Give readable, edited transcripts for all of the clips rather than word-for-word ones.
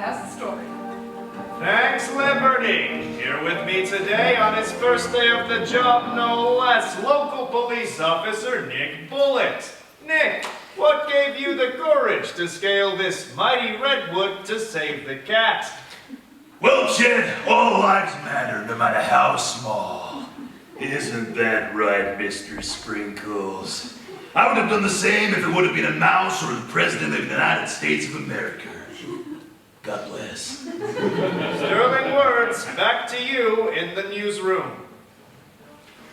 has the story. Thanks, Liberty. Here with me today on his first day of the job, no less, local police officer Nick Bullitt. Nick, what gave you the courage to scale this mighty redwood to save the cat? Well, Chet, all lives matter, no matter how small. Isn't that right, Mr. Sprinkles? I would have done the same if it would have been a mouse or the President of the United States of America. God bless. Sterling words. Back to you in the newsroom.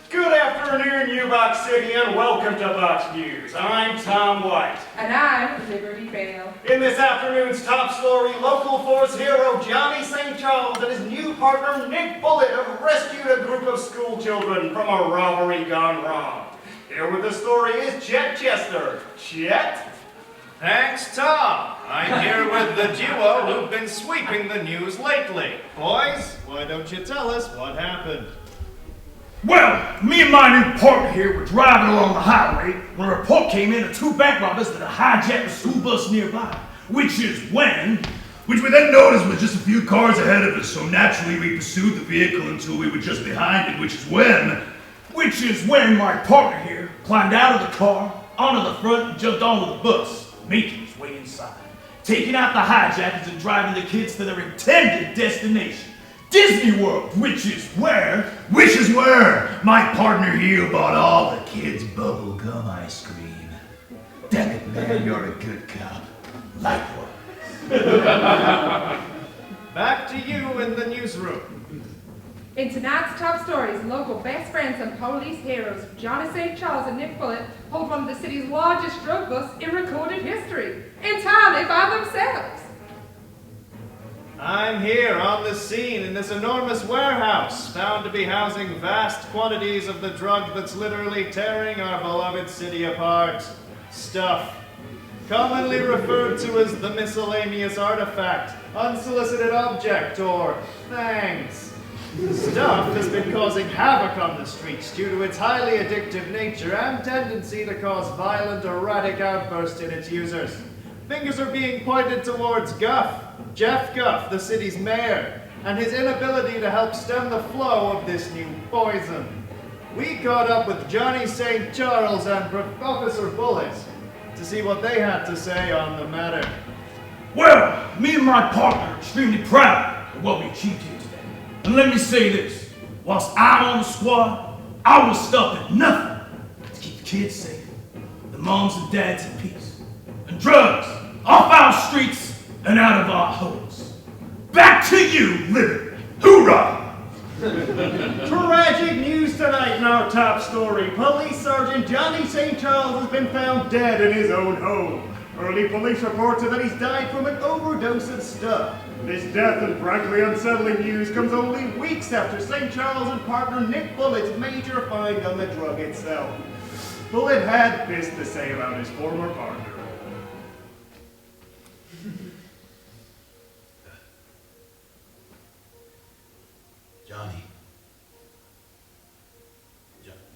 Good afternoon, U-Box City, and welcome to Box News. I'm Tom White. And I'm Liberty Bale. In this afternoon's top story, local force hero Johnny St. Charles and his new partner Nick Bullitt have rescued a group of school children from a robbery gone wrong. Here with the story is Chet Chester. Chet? Thanks, Tom. I'm here with the duo who've been sweeping the news lately. Boys, why don't you tell us what happened? Well, me and my new partner here were driving along the highway when a report came in of two bank robbers that had hijacked a school bus nearby, which we then noticed was just a few cars ahead of us, so naturally we pursued the vehicle until we were just behind it, which is when my partner here climbed out of the car, onto the front, and jumped onto the bus, making his way inside, taking out the hijackers and driving the kids to their intended destination, Disney World, which is where my partner here bought all the kids bubble gum ice cream. Damn it, man, you're a good cop. Likewise. Back to you in the newsroom. In tonight's top stories, local best friends and police heroes Johnny St. Charles and Nick Bullitt hold one of the city's largest drug busts in recorded history, entirely by themselves. I'm here on the scene in this enormous warehouse, found to be housing vast quantities of the drug that's literally tearing our beloved city apart. Stuff. Commonly referred to as the miscellaneous artifact, unsolicited object, or things. Stuff has been causing havoc on the streets due to its highly addictive nature and tendency to cause violent, erratic outbursts in its users. Fingers are being pointed towards Jeff Guff, the city's mayor, and his inability to help stem the flow of this new poison. We caught up with Johnny St. Charles and Officer Bullitt to see what they had to say on the matter. Well, me and my partner are extremely proud of what we achieved here today. And let me say this, whilst I'm on the squad, I will stop at nothing to keep the kids safe, the moms and dads in peace, and drugs off our streets and out of our homes. Back to you, Liberty. Hoorah! Tragic news tonight in our top story. Police Sergeant Johnny St. Charles has been found dead in his own home. Early police reports are that he's died from an overdose of stuff. This death and frankly unsettling news comes only weeks after St. Charles and partner Nick Bullitt's major find on the drug itself. Bullitt had this to say about his former partner.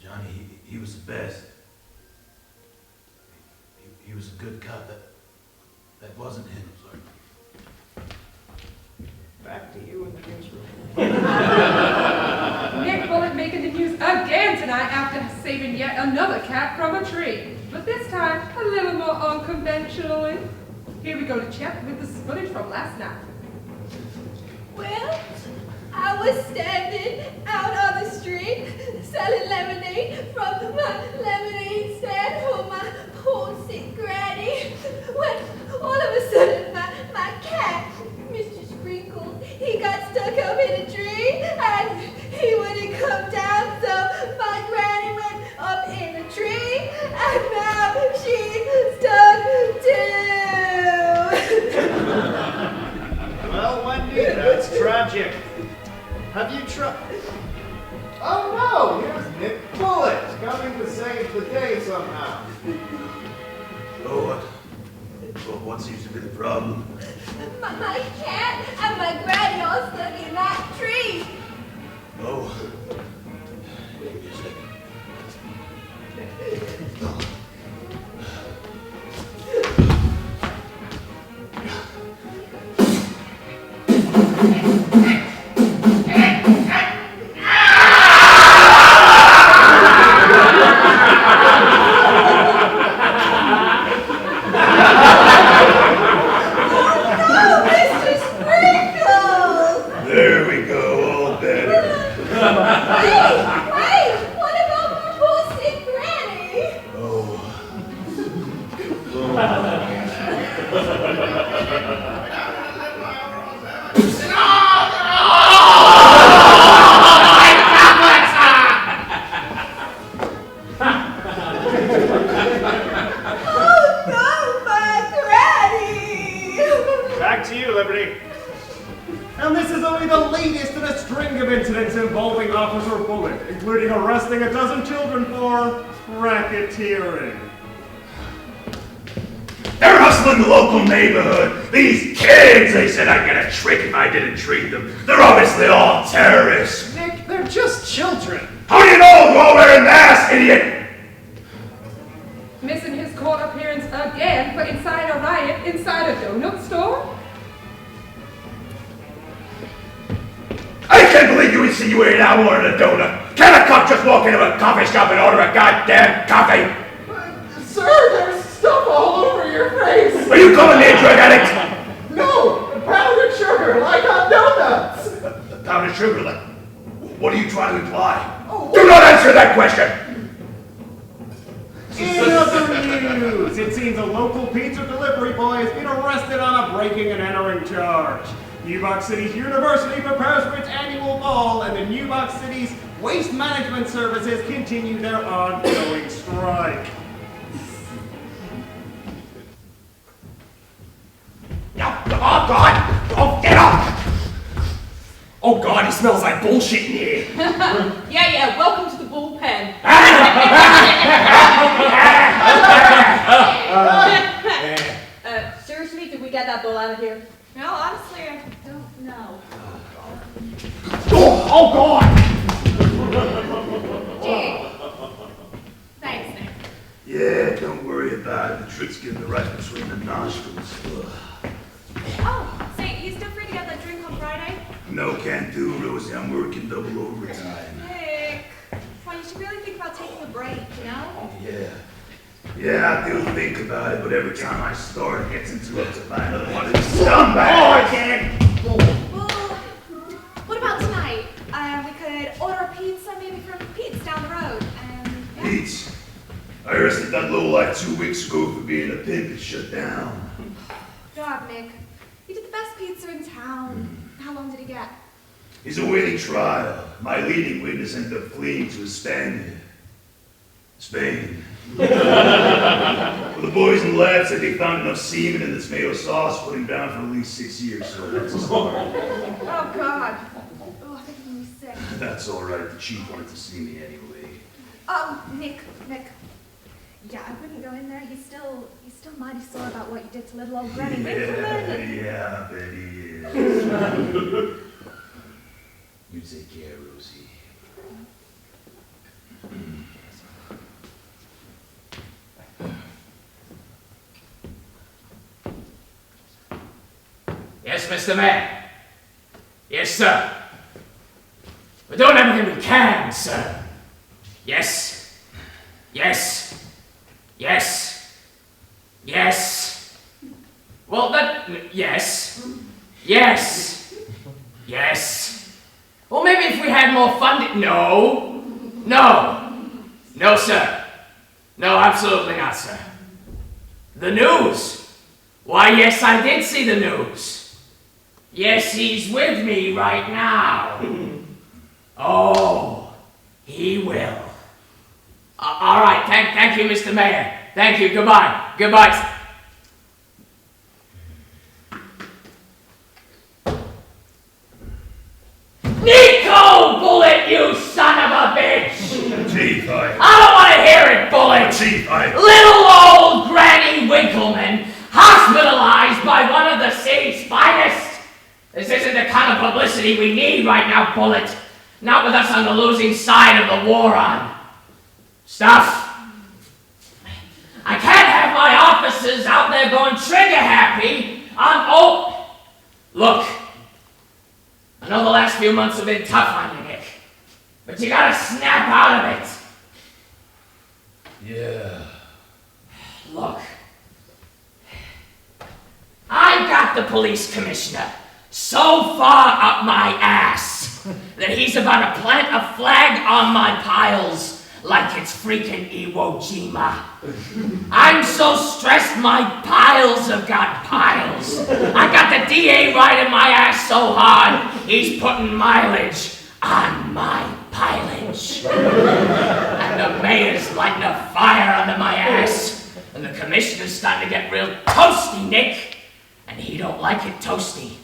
Johnny, he was the best. He was a good cop. That wasn't him, sorry. Back to you in the newsroom. Nick Bullitt making the news again tonight after saving yet another cat from a tree. But this time, a little more unconventionally. Here we go to Chet with the footage from last night. Well, I was standing out on the street selling lemonade from my lemonade stand for my poor sick granny when all of a sudden my cat, Mr. Sprinkles, he got stuck up in a tree and he wouldn't come down, so my granny went up in the tree and now she's stuck too. Well, Wendy, that's tragic. Have you tried? Oh no, here's Nick Bullitt, coming to save the day somehow. Oh, what seems to be the problem? My cat and my granny all stuck in that tree. Oh. Give me a second. And this is only the latest in a string of incidents involving Officer Bullet, including arresting a dozen children for racketeering. They're hustling the local neighborhood. These kids, they said I'd get a trick if I didn't treat them. They're obviously all terrorists. Nick, they're just children. How do you know they're all wearing masks, idiot? Missing his court appearance again for inciting a riot inside a donut store? I can't believe you insinuated I wanted a donut. Can a cop just walk into a coffee shop and order a goddamn coffee? Sir, there's stuff all over your face. Are you calling me a drug addict? No, powdered sugar, like on donuts. Powdered sugar, like, what are you trying to imply? Oh, Do not answer that question. In other news, it seems a local pizza delivery boy has been arrested on a breaking and entering charge. New York City's university prepares for its annual ball, and the New York City's waste management services continue their ongoing strike. Oh, God! Oh, get up! Oh, God, it smells like bullshit in here. Yeah, welcome to the bullpen. Seriously, did we get that bull out of here? No, honestly, I don't know. Oh, God! Gee. Thanks, Nick. Yeah, don't worry about it. The trick's getting the right between the nostrils. Oh, say, you still free to get that drink on Friday? No, can't do, Rosie. I'm working double overtime. Nick. Well, you should really think about taking a break, you know? Yeah, I do think about it, but every time I start, it gets interrupted by another one of these scumbags. Oh, I can't! Well, what about tonight? We could order a pizza maybe from Pete's down the road, and... Yeah. Pete, I arrested that lowlife 2 weeks ago for being a pimp and shut down. God, Nick. He did the best pizza in town. How long did he get? He's awaiting trial. My leading witness ended up fleeing to Spain. Well, the boys and lads said they found enough semen in the tomato sauce to put him down for at least 6 years, so that's a start. Oh, God. Oh, I think I'm sick. That's all right. The chief wanted to see me anyway. Nick. Yeah, I wouldn't go in there. He's still mighty sore about what you did to little old Granny Winkleman. Yeah, I bet he is. You take care, Rosie. Yes, Mr. Mayor. Yes, sir. We're doing everything we can, sir. Yes. Well, yes. Well, maybe if we had more funding. No, sir. No, absolutely not, sir. The news. Why, yes, I did see the news. Yes, he's with me right now. Oh, he will. All right, thank you, Mr. Mayor. Thank you, goodbye. Nico, Bullet, you son of a bitch! Chief, I don't want to hear it, Bullet! Chief, Little old Granny Winkleman, hospitalized by one of the city's finest. This isn't the kind of publicity we need right now, Bullet. Not with us on the losing side of the war on. Stuff. I can't have my officers out there going trigger happy on... Oh! Look, few months have been tough on you, Nick. But you gotta snap out of it. Yeah. Look. I got the police commissioner so far up my ass that he's about to plant a flag on my piles like it's freaking Iwo Jima. I'm so stressed my piles have got piles. I got the DA riding my ass so hard, he's putting mileage on my pilage. And the mayor's lighting a fire under my ass. And the commissioner's starting to get real toasty, Nick. And he don't like it toasty.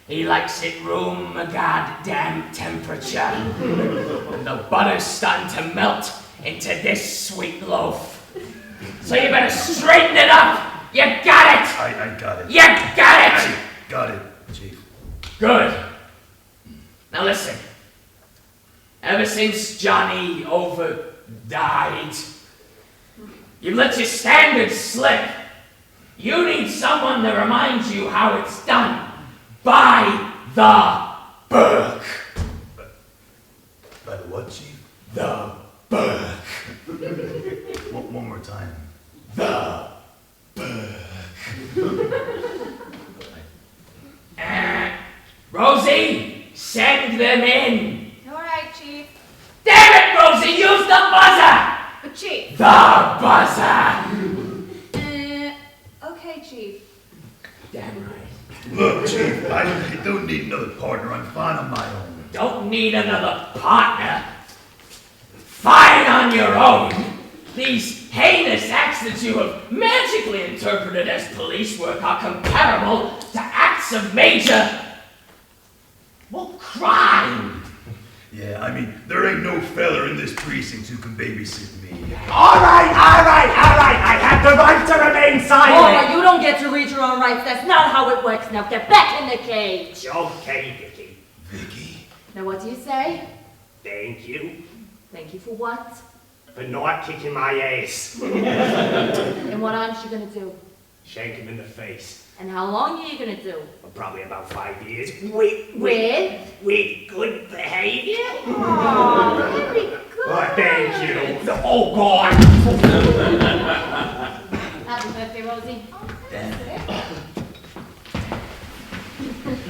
He likes it room a goddamn temperature. And the butter's starting to melt into this sweet loaf. So you better straighten it up. You got it. I got it. You got it. I got it, Chief. Good. Now listen. Ever since Johnny died, you let your standards slip. You need someone to remind you how it's done. By the book. By the what, Chief? The book. One more time. The book. Rosie, send them in. All right, Chief. Damn it, Rosie, use the buzzer. But Chief. The buzzer. Okay, Chief. Damn right. Look, Chief, I don't need another partner. I'm fine on my own. Don't need another partner. Fine on your own. These heinous acts that you have magically interpreted as police work are comparable to acts of major, crime. Yeah, I mean, there ain't no fella in this precinct who can babysit me. All right. I have the right to remain silent. Oh, you don't get to read your own rights. That's not how it works. Now get back in the cage. Okay, Vicky. Vicky? Now what do you say? Thank you Thank you for what? for not kicking my ass. And what aren't you gonna do? Shank him in the face. And how long are you gonna do? For probably about 5 years. With? With good behavior. Oh, very good. Oh, thank you. Oh, God. Happy birthday, Rosie.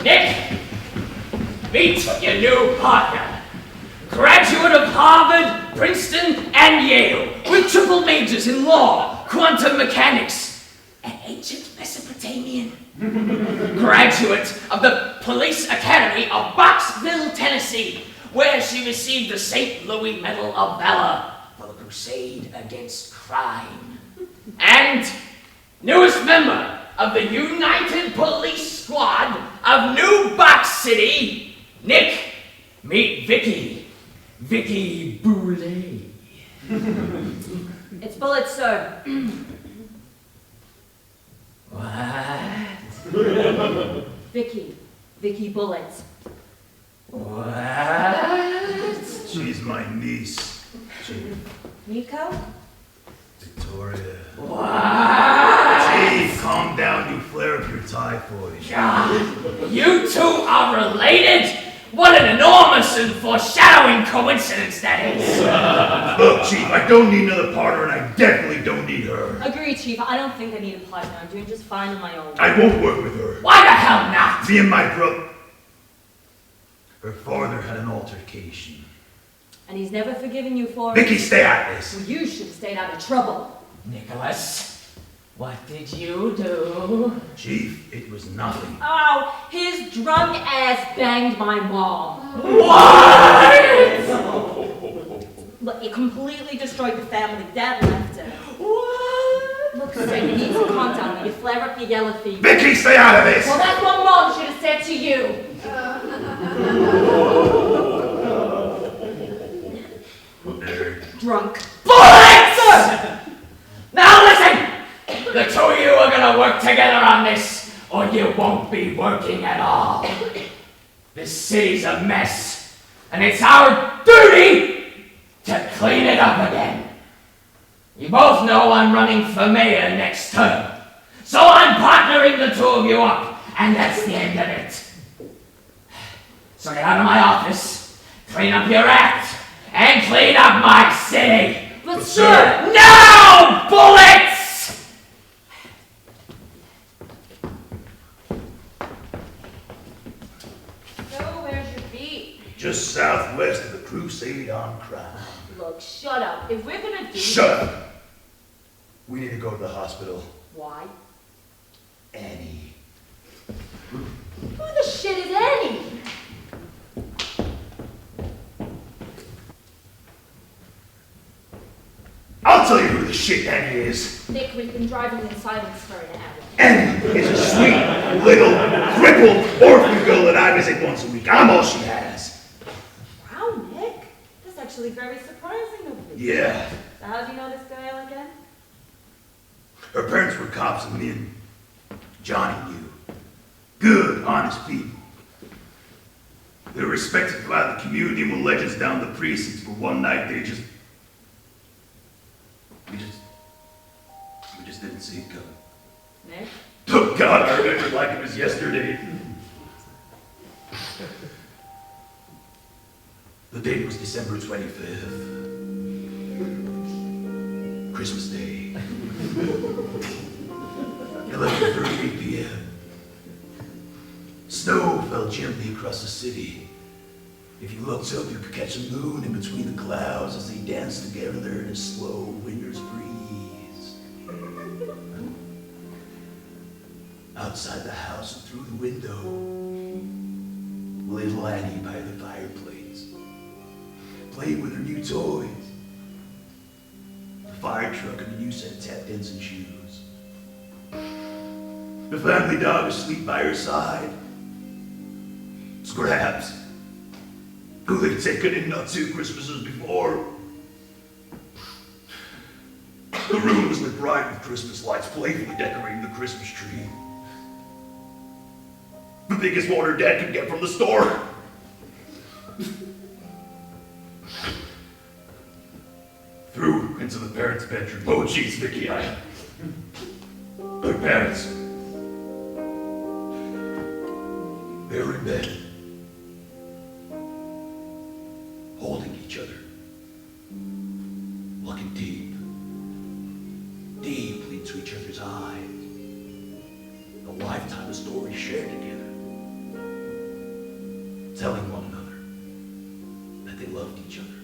Nick, meet your new partner. Graduate of Harvard, Princeton, and Yale, with triple majors in law, quantum mechanics, and ancient Mesopotamian. Graduate of the Police Academy of Boxville, Tennessee, where she received the St. Louis Medal of Valor for the crusade against crime. And newest member of the United Police Squad of New Box City, Nick, meet Vicky. Vicky Boulay. It's bullets, sir. What? Vicky Bullets. What? She's my niece, Chief. Nico? Victoria. What? Chief, calm down, you flare up your typhoid. God, you two are related? What an enormous and foreshadowing coincidence that is. Look, Chief, I don't need another partner, and I definitely don't need her. Agreed, Chief. I don't think I need a partner. I'm doing just fine on my own. I won't work with her. Why the hell not? Me and my brother. Her father had an altercation. And he's never forgiven you for it. Vicky, stay out of this. Well, you should have stayed out of trouble. Nicholas, what did you do? Chief, it was nothing. Oh, his drunk ass banged my mom. What? Look, it completely destroyed the family. Dad left it. What? Look, sir, you need to calm down when you flare up your yellow fever. Vicky, stay out of this! Well, that's what Mom should have said to you. Drunk. Bullets! Now listen! The two of you are gonna work together on this, or you won't be working at all. This city's a mess, and it's our duty to clean it up again. You both know I'm running for mayor next term, so I'm partnering the two of you up, and that's the end of it. So get out of my office, clean up your act, and clean up my city. But sir! No bullets! So where's your beat? Just southwest of the Crusade on Crime. Look, shut up. If we're gonna do Shut up! We need to go to the hospital. Why? Annie. Who the shit is Annie? I'll tell you who the shit Annie is. Nick, we've been driving in silence for an hour. Annie is a sweet, little, crippled orphan girl that I visit once a week. I'm all she has. Wow, Nick. That's actually very surprising of you. Yeah. So how do you know this girl again? Her parents were cops and me and Johnny knew. Good, honest people. They're respected by the community and were legends down the precincts, but one night we just didn't see it coming. Nick? Oh God, I remember it like it was yesterday. The date was December 25th. Christmas Day. 11:38 p.m. Snow fell gently across the city. If you looked up, you could catch the moon in between the clouds as they danced together in a slow winter's breeze. Outside the house and through the window, little Annie by the fireplace, playing with her new toys. The fire truck and a new set of tap dancing shoes. The family dog asleep by her side. Scraps, who they'd taken in not 2 Christmases before. The room was lit bright with Christmas lights, playfully decorating the Christmas tree. The biggest one her dad could get from the store. Through into the parents' bedroom. Oh, jeez, Vicky, her parents. They were in bed. Holding each other. Looking deeply into each other's eyes. A lifetime of stories shared together. Telling one another that they loved each other.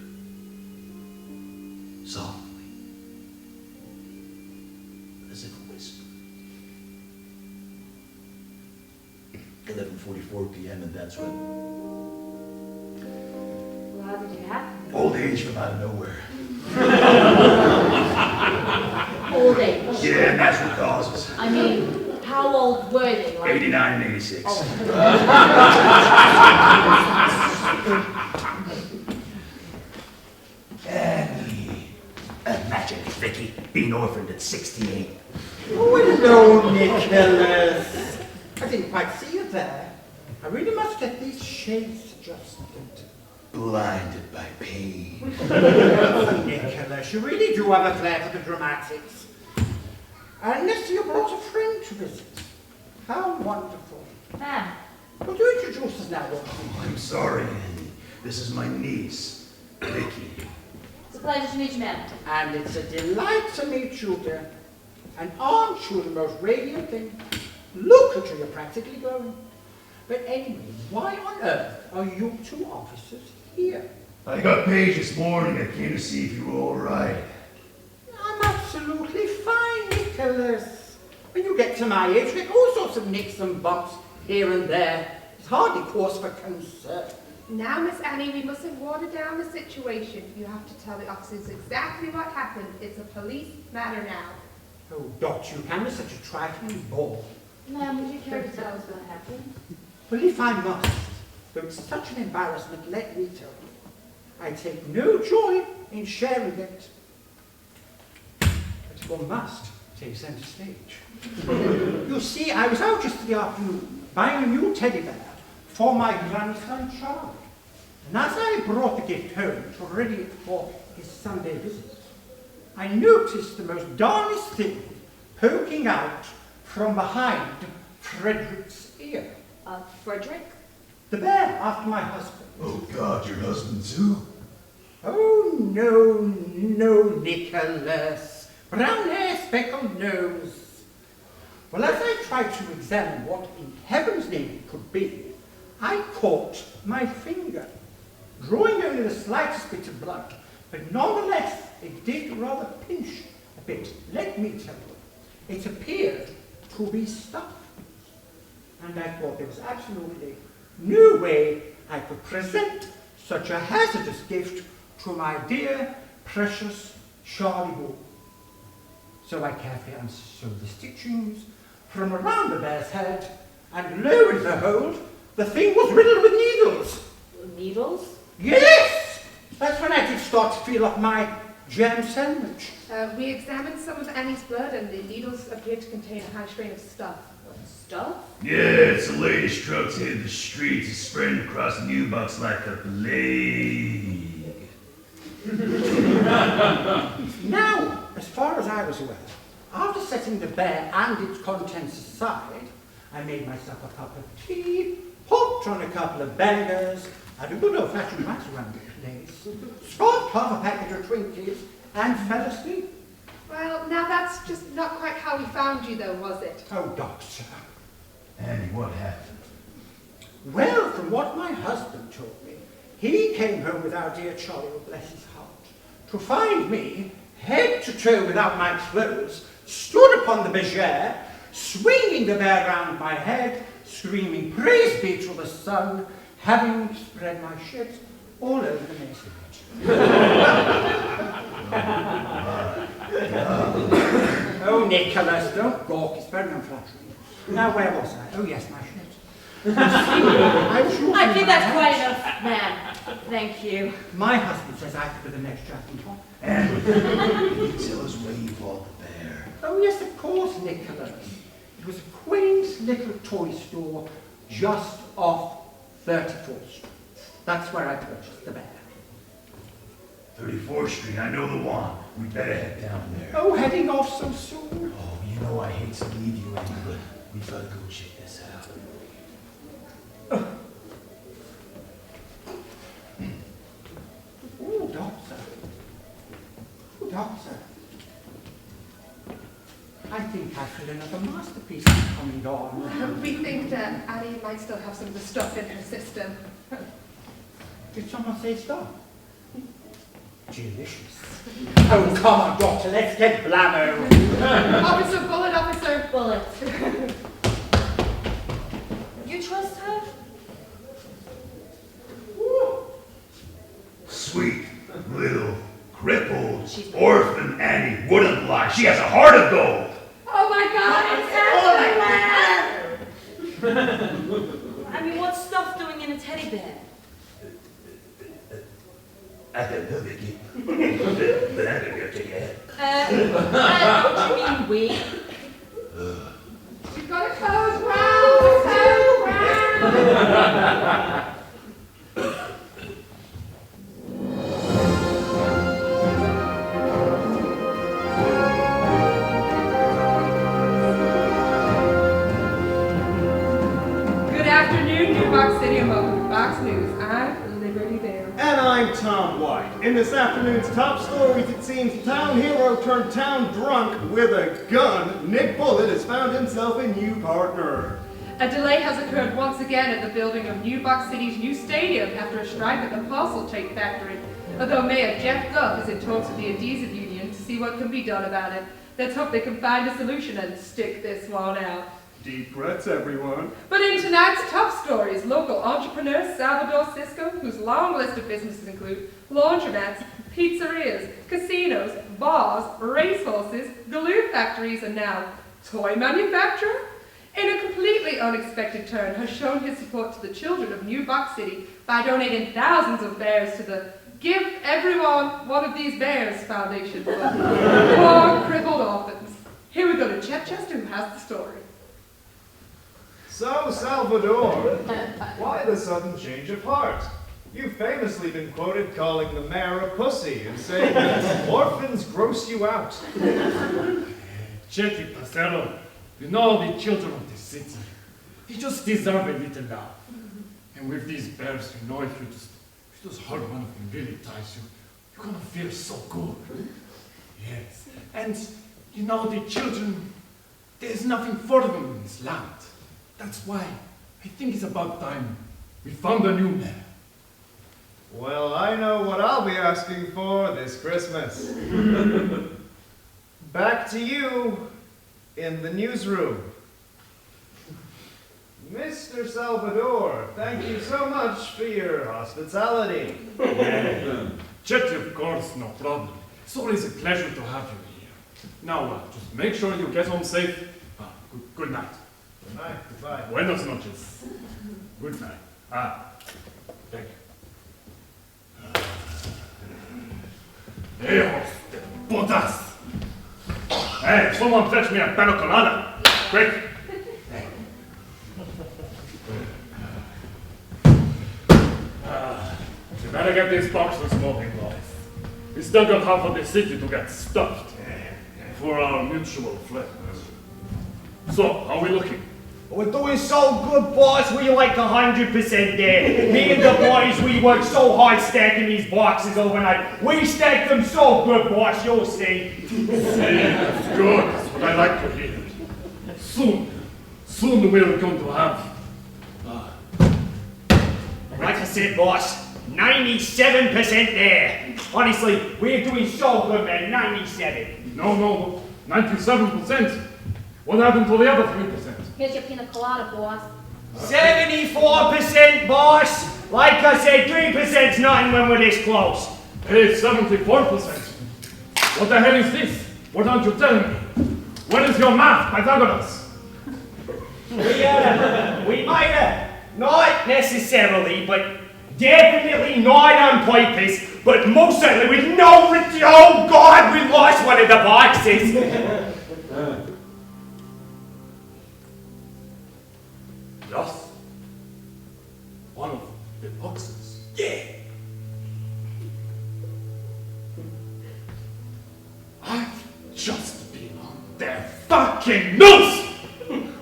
Softly. As if a whisper. 11:44 p.m. and that's when Well, how did it happen? old age from out of nowhere. Old age. Yeah, natural causes. I mean, how old were they? Like 89 and 86. Annie. Imagine it, Vicky, being orphaned at 68. Oh, hello, Nicholas. I didn't quite see you there. I really must get these shades adjusted. Blinded by pain. Nicholas, you really do have a flair for the dramatics. Unless you brought a friend to visit. How wonderful. Ma'am. Well, do introduce us now, won't you? I'm sorry, Annie. This is my niece, Vicky. It's a pleasure to meet you, ma'am. And it's a delight to meet you, dear. And aren't you the most radiant thing? Look at you, you're practically glowing. But anyway, why on earth are you 2 officers here? I got Paige this morning. I came to see if you were all right. I'm absolutely fine, Nicholas. When you get to my age, you get all sorts of nicks and bumps here and there. It's hardly cause for concern. Now, Miss Annie, we mustn't water down the situation. You have to tell the officers exactly what happened. It's a police matter now. Oh, Dot, you can be such a trifling bore. Ma'am, would you care to tell us what happened? Well, if I must, though it's such an embarrassment, let me tell you. I take no joy in sharing it. But one must take center stage. You see, I was out yesterday afternoon buying a new teddy bear for my grandson Charlie. And as I brought the gift home to ready it for his Sunday visit, I noticed the most darnest thing poking out from behind Frederick's ear. Frederick? The bear after my husband. Oh God, your husband too? Oh, no, Nicholas. Brown hair, speckled nose. Well, as I tried to examine what in heaven's name it could be, I caught my finger, drawing only the slightest bit of blood, but nonetheless it did rather pinch a bit. Let me tell you, it appeared to be stuffed. And I thought there was absolutely no way I could present such a hazardous gift to my dear, precious Charlie Bull. So I carefully unsewed the stitchings from around the bear's head, and lo and behold, the thing was riddled with needles. Needles? Yes! That's when I did start to feel up my jam sandwich. We examined some of Annie's blood, and the needles appeared to contain a high strain of stuff. Stuff? Yeah, it's the latest drugs hitting the streets. It's spreading across New Bucks like a plague. Now, as far as I was aware, after setting the bear and its contents aside, I made myself a cup of tea, hopped on a couple of bangers, had a good old-fashioned rat around the place, scoffed half a packet of Twinkies, and fell asleep. Well, now that's just not quite how we found you, though, was it? Oh, Doctor. Annie, what happened? Well, from what my husband told me, he came home with our dear Charlie, oh bless his heart, to find me, head to toe without my clothes, stood upon the bergère, swinging the bear round my head, screaming, praise be to the sun, having spread my shit all over the masonry. Oh, Nicholas, don't gawk, it's very unflattering. Now, where was I? Oh, yes, my shit. I think that's quite enough, ma'am. Thank you. My husband says I could be the next Jack and Tom. Annie, can you tell us where you bought the bear? Oh, yes, of course, Nicholas. It was a quaint little toy store just off 34th Street. That's where I purchased the bear. 34th Street, I know the one. We better head down there. Oh, heading off so soon? Oh, you know I hate to leave you, Annie, but we've got to go check this out. Oh, Doctor. Oh, Doctor. I think I feel another masterpiece is coming on. We think that Annie might still have some of the stuff in her system. Did someone say stop? Delicious. Oh, come on, Doctor, let's get blammo. Officer Bullet, Officer Bullet. You trust her? Sweet little crippled orphan Annie wouldn't lie. She has a heart of gold. Oh my God, it's happening! I mean, what's stuff doing in a teddy bear? I don't know, Vicky. But I'm gonna go take a head. What do you mean we? You've got to close round, close round! Good afternoon, New Box City, and welcome to Box News. I'm Liberty Bell. And I'm Tom White. In this afternoon's top stories, it seems town hero turned town drunk with a gun. Nick Bullet has found himself a new partner. A delay has occurred once again at the building of New Box City's new stadium after a strike at the parcel tape factory. Although Mayor Jeff Guff is in talks with the adhesive union to see what can be done about it, let's hope they can find a solution and stick this one out. Deep breaths, everyone. But in tonight's top stories, local entrepreneur Salvador Cisco, whose long list of businesses include laundromats, pizzerias, casinos, bars, racehorses, glue factories, and now toy manufacturer, in a completely unexpected turn, has shown his support to the children of New Box City by donating thousands of bears to the Give Everyone One of These Bears Foundation for poor crippled orphans. Here we go to Chet Chester, who has the story. So, Salvador, why the sudden change of heart? You've famously been quoted calling the mayor a pussy and saying that orphans gross you out. Chetty Pasero, you know the children of the city. They just deserve a little love. And with these bears, you know, if you just hug one of them really tight, you're gonna feel so good. Yes. And, you know, the children, there's nothing for them in this land. That's why I think it's about time we found a new mayor. Well, I know what I'll be asking for this Christmas. Back to you in the newsroom. Mr. Salvador, thank you so much for your hospitality. Chetty, of course, no problem. It's always a pleasure to have you here. Now, just make sure you get home safe. Good night. Good night. Goodbye. Buenas noches. Good night. Thank you. Hijos de putas! Hey, someone fetch me a pina colada. Quick. You better get these boxes moving, boys. We still got half of the city to get stuffed for our mutual friends. So, how are we looking? We're doing so good, boss. We're like 100% there. Me and the boys, we worked so hard stacking these boxes overnight. We stacked them so good, boss. You'll see. That's good. That's what I like to hear. Soon we're going to have... Like I said, boss, 97% there. Honestly, we're doing so good, man. 97. No. 97%. What happened to the other 3%? Here's your pina colada, boss. 74%, boss. Like I said, 3%'s nothing when we're this close. Hey, 74%. What the hell is this? What aren't you telling me? What is your math, Pythagoras? We might have, not necessarily, but definitely not on purpose, but most certainly with no, oh God, we lost one of the boxes. Lost one of the boxes. Yeah. I've just been on their fucking nose!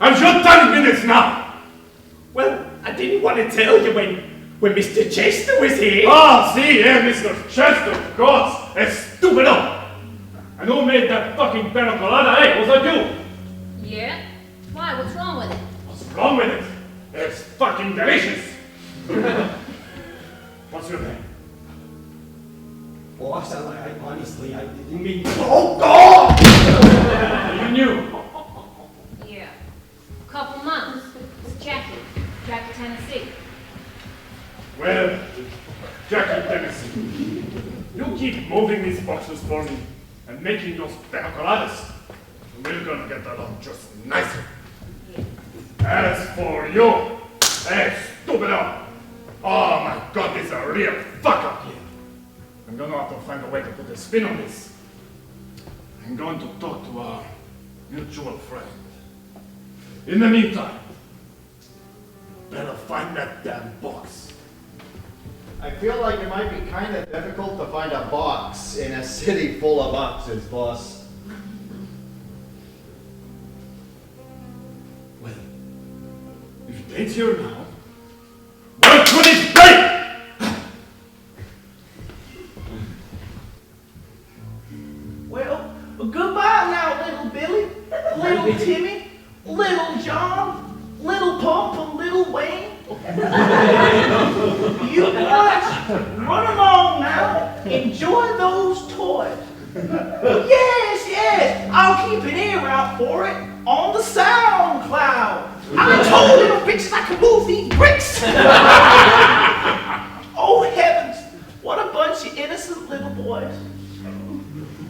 And you're telling me this now! Well, I didn't want to tell you when Mr. Chester was here. See, Mr. Chester, of course. Stupido! And who made that fucking pina colada, Was that you? Yeah? Why? What's wrong with it? What's wrong with it? It's fucking delicious! What's your name? Boss, honestly, I didn't mean... Oh, God! You knew? Yeah. Couple months. It's Jackie, Tennessee. Well, Jackie Tennessee, you keep moving these boxes for me and making those pina coladas. We're gonna get along just nicely. As for you, stupido! Oh my God, this is a real fuck up here. I'm gonna have to find a way to put a spin on this. I'm going to talk to our mutual friend. In the meantime, better find that damn box. I feel like it might be kind of difficult to find a box in a city full of boxes, boss. Well, if it ain't here now, where could it be? Well, goodbye now, little Billy, little Timmy, little John, little Pump, and little Wayne. You boys, run along now. Enjoy those toys. Yes, I'll keep an ear out for it on the SoundCloud. I told little bitches I could move these bricks. Oh heavens, what a bunch of innocent little boys.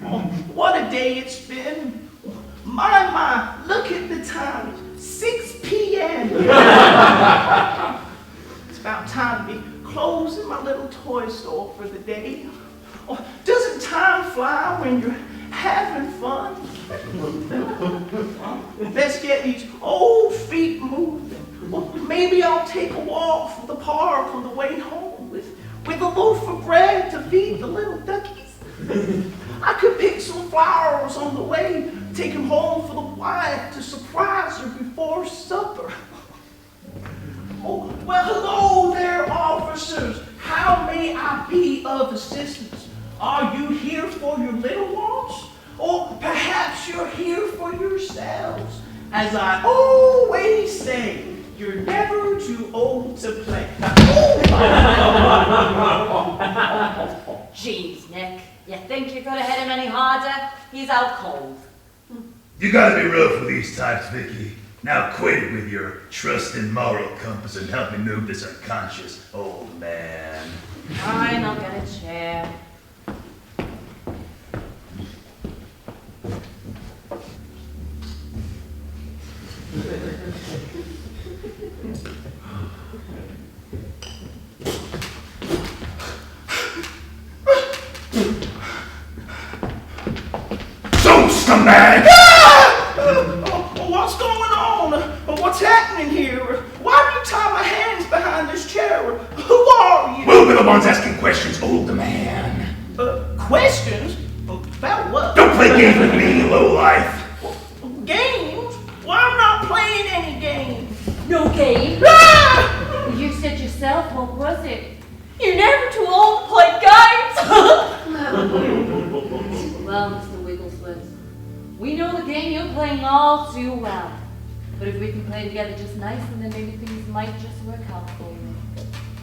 Oh, what a day it's been. My, look at the time. 6 p.m. It's about time to be closing my little toy store for the day. Oh, doesn't time fly when you're having fun? Let's get these old feet moving. Well, maybe I'll take a walk from the park on the way home with a loaf of bread to feed the little duckies. I could pick some flowers on the way, take them home for the wife to surprise her before supper. Oh, well, hello there, As I always say, you're never too old to play. Jeez, Nick. You think you could have hit him any harder? He's out cold. You gotta be rough with these types, Vicky. Now quit it with your trust and moral compass and help me move this unconscious old man. Fine, I'll get a chair. Don't scumbag! What's going on? What's happening here? Why do you tie my hands behind this chair? Who are you? We'll be the ones asking questions, old man. Questions? About what? Don't play games with me, lowlife. Games? Well, I'm not playing any games. No game? Ah! You said yourself, what was it? You're never too old to play games! Well, Mr. Wigglesworth, we know the game you're playing all too well. But if we can play together just nice, then maybe things might just work out for you.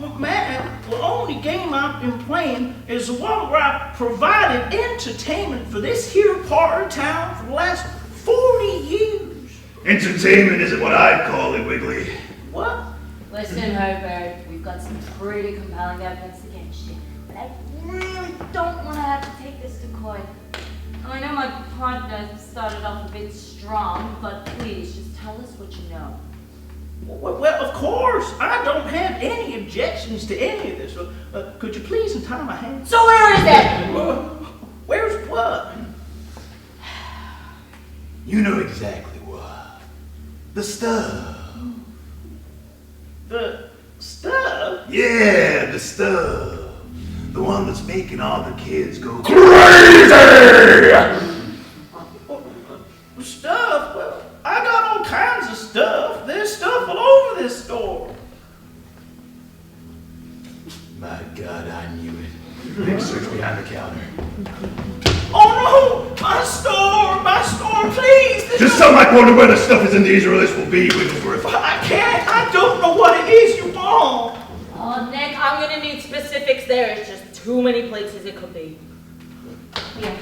Well, man, the only game I've been playing is the one where I provided entertainment for this here part of town for the last 40 years. Entertainment isn't what I'd call it, Wiggly. What? Listen, Herbert, we've got some pretty compelling evidence against you, but I really don't want to have to take this to court. I know my partner started off a bit strong, but please, just tell us what you know. Well, of course, I don't have any objections to any of this. Could you please untie my hands? So where is it? Where's what? You know exactly what. The stuff. The stuff? Yeah, the stuff. The one that's making all the kids go crazy! Stuff? Well, I got all kinds of stuff. There's stuff all over this store. My God, I knew it. Big search behind the counter. Oh no! My store, please! Just some might wonder where the stuff is in these or this will be, Wigglesworth. I can't. I don't know what it is you want. Oh, Nick, I'm gonna need specifics. There is just too many places it could be. Yeah.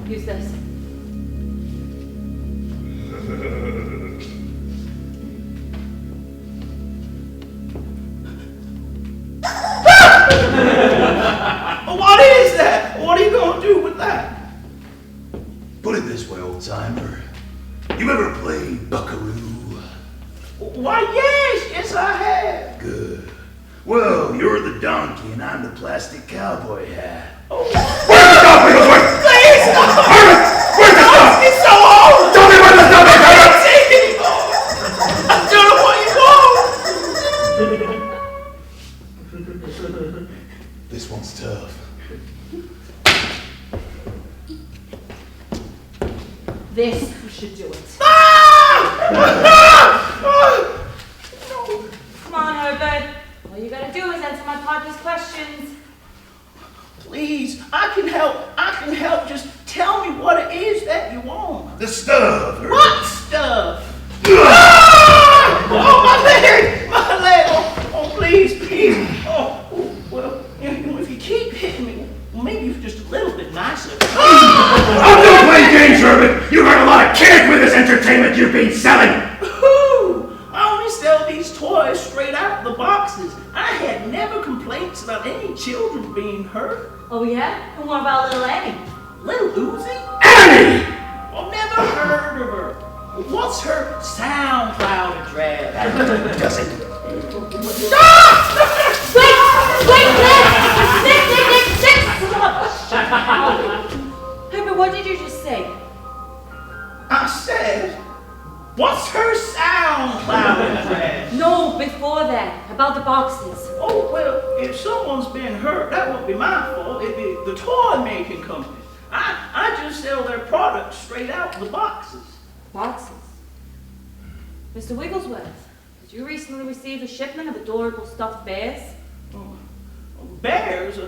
Use this. What is that? What are you gonna do with that? Put it this way, old timer. You ever played Buckaroo? Why, yes, I have. Good. Well, you're the donkey and I'm the plastic cowboy hat. Oh. Where's the stuff, Wigglesworth? Please, no! Where's the stuff? It's so old! Tell me where the stuff is! I can't take it anymore! I'm doing what you want! This one's tough. This should do it. Come on, Herbert. All you gotta do is answer my partner's questions. Please, I can help. Just tell me what it is that you want. The stuff. What stuff? Oh, my leg! Oh, please. Oh, well, if you keep hitting me, well, maybe you're just a little bit nicer. I'm done playing games, Herbert. You heard a lot of kids with this entertainment you've been selling. I only sell these toys straight out of the boxes. I had never complaints about any children being hurt. Oh, yeah? And what about little Annie? Little Lucy? Annie! I've never heard of her. What's her SoundCloud address? Does it? Nick! Herbert, what did you just say? I said, what's her SoundCloud address? No, before that, about the boxes. Oh, well, if someone's been hurt, that won't be my fault. It'd be the toy making company. I just sell their products straight out of the boxes. Boxes? Mr. Wigglesworth, did you recently receive a shipment of adorable stuffed bears? Bears?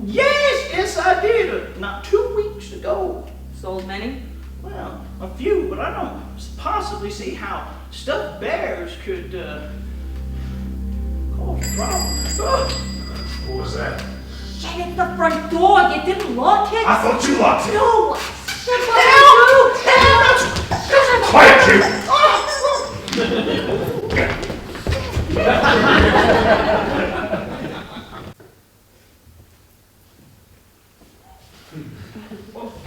Yes, I did. Not 2 weeks ago. Sold many? Well, a few, but I don't possibly see how stuffed bears could cause problems. What was that? Shut it, the front door. You didn't lock it. I thought you locked it. No. Quiet, you!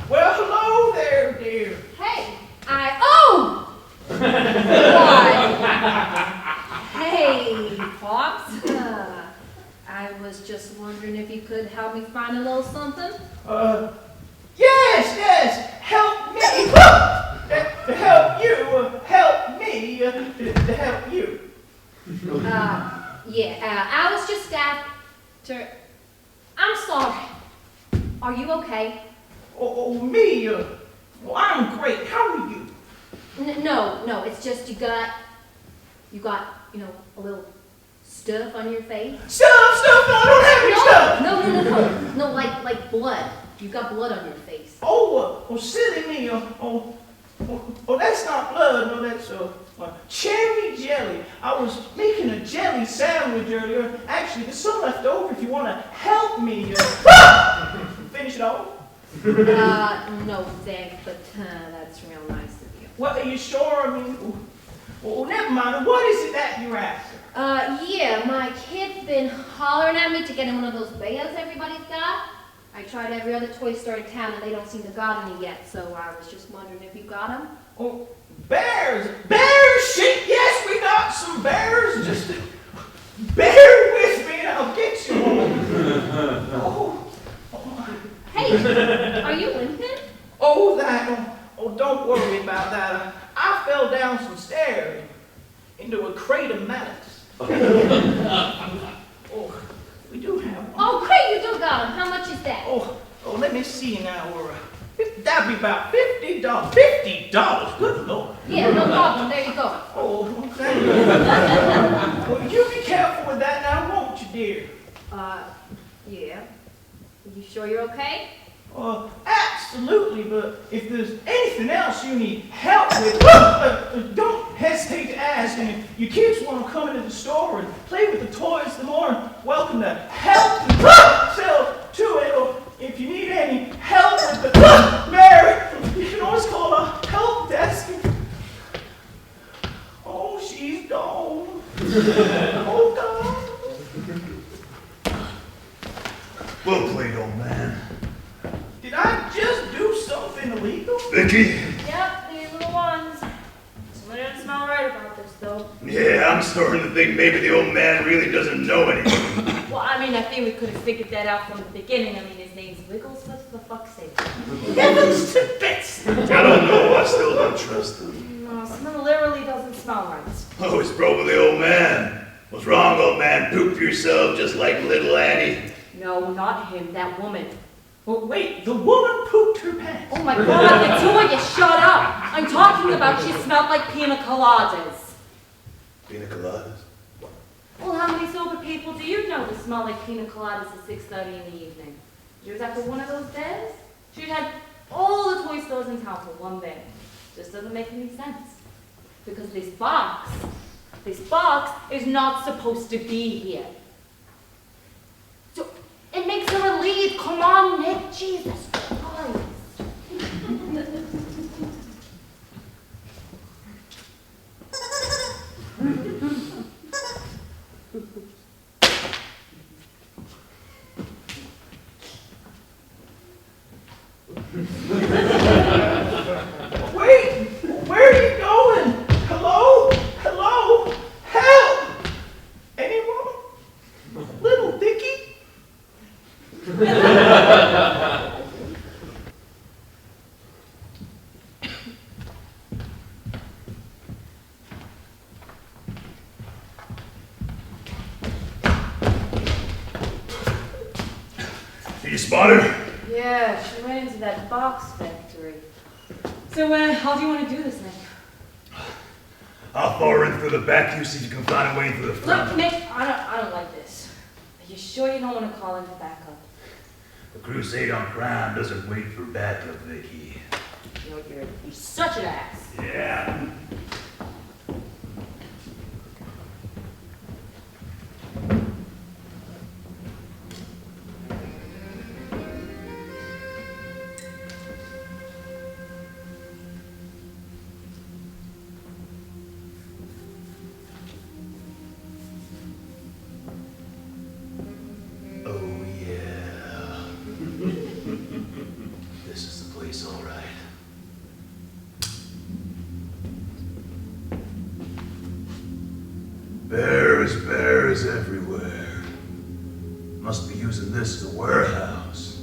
Well, hello there, dear. Hey, oh! Hey, Pops. I was just wondering if you could help me find a little something. Yes, help me. To help you, help me, to help you. I was just after. I'm sorry. Are you okay? Me? Well, I'm great. How are you? No, it's just you got, a little stuff on your face. Stuff! No, I don't have any stuff! No, like blood. You got blood on your face. Silly me. That's not blood. No, that's cherry jelly. I was making a jelly sandwich earlier. Actually, there's some left over if you want to help me. Finish it off? No, thanks, but that's real nice of you. Well, are you sure? I mean, never mind. What is it that you're after? My kid's been hollering at me to get him one of those bears everybody's got. I tried every other toy store in town and they don't seem to got any yet, so I was just wondering if you got them. Oh, bears! Bears! Shit, yes, we got some bears! Just bear with me and I'll get you one. Hey, are you limping? Don't worry about that. I fell down some stairs into a crate of mallets. We do have one. Oh, great, you do got them. How much is that? Let me see now. That'd be about $50. $50? Good Lord. Yeah, no problem. There you go. Thank you. Well, you be careful with that now, won't you, dear? Yeah. You sure you're okay? Absolutely, but if there's anything else you need help with, don't hesitate to ask. And if your kids want to come into the store and play with the toys, they're more welcome to help themselves to it. Or if you need any help with the Mary, you can always call a help desk. Oh, she's gone. Oh, God. Well played, old man. Did I just do something illegal? Vicky? Yep, these are the ones. Something doesn't smell right about this, though. Yeah, I'm starting to think maybe the old man really doesn't know anything. Well, I think we could have figured that out from the beginning. His name's Wiggles, but for fuck's sake. Heavens to bits! I don't know, I still don't trust him. No, something literally doesn't smell right. Oh, it's probably the old man. What's wrong, old man? Poop yourself just like little Annie? No, not him, that woman. Well, wait, the woman pooped her pants. Oh my God, the two of you, shut up! I'm talking about she smelled like pina coladas. Pina coladas? Well, how many sober people do you know that smell like pina coladas at 6:30 in the evening? She was after one of those days. She'd had all the toy stores in town for one day. Just doesn't make any sense. Because this box is not supposed to be here. So, it makes her a lead. Come on, Nick. Jesus Christ. Wait! Where are you going? Hello? Help! Anyone? Little Dickie? Did you spot her? Yeah, she went into that box factory. So, how do you want to do this, Nick? I'll follow her in through the back. You see if you can find a way through the front. Look, Nick, I don't like this. Are you sure you don't want to call in for backup? The crusade on crime doesn't wait for backup, Vicky. You're such an ass. Yeah. Oh, yeah. This is the place, all right. Bears everywhere. Must be using this as a warehouse.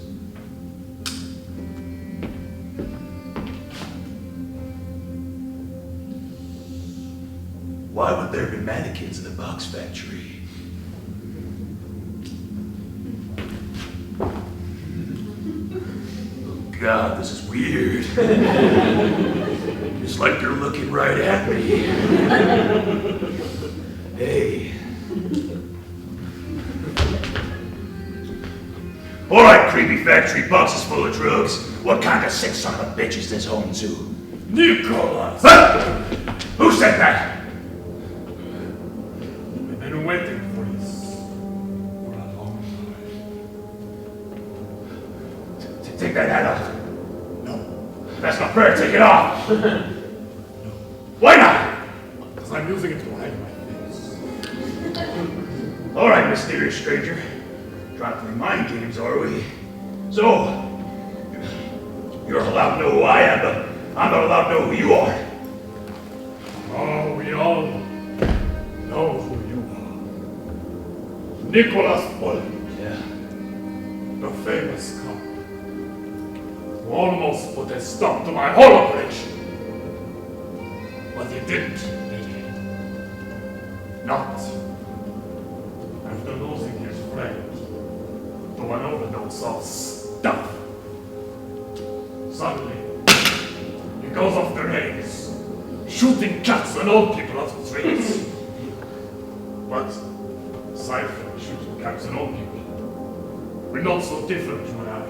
Why would there be mannequins in the box factory? Oh God, this is weird. It's like they're looking right at me. Hey. All right, creepy factory boxes full of drugs. What kind of sick son of a bitch is this home to? Nicholas! Huh? Who said that? We've been waiting for this for a long time. Take that hat off. No. That's not fair. Take it off. No. Why not? Because I'm using it to hide my face. All right, mysterious stranger. Trying to play mind games, are we? So, you're allowed to know who I am, but I'm not allowed to know who you are. Oh, we all know who you are. Nicholas Bullet. Yeah. The famous cop. Who almost put a stop to my whole operation. But you didn't, did you? Not. After losing his friend to an overdose of stuff. Suddenly, he goes off the rails, shooting cats and old people out of trees. But aside from shooting cats and old people, we're not so different, you and I.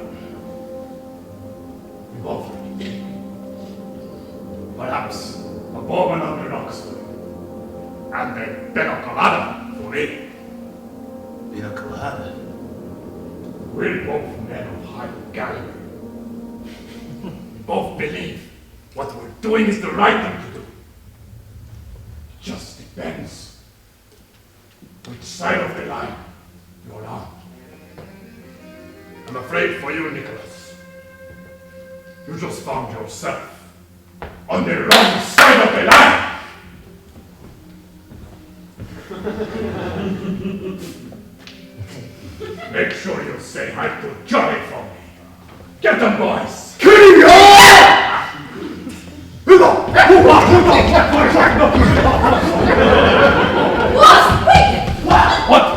We both read. Perhaps a Bowman under Oxford, and a Pina Colada for me. Pina colada. We're both men of high caliber. We both believe what we're doing is the right thing to do. It just depends which side of the line you're on. I'm afraid for you, Nicholas. You just found yourself on the wrong side of the line. Make sure you say hi to Johnny for me. Get them, boys!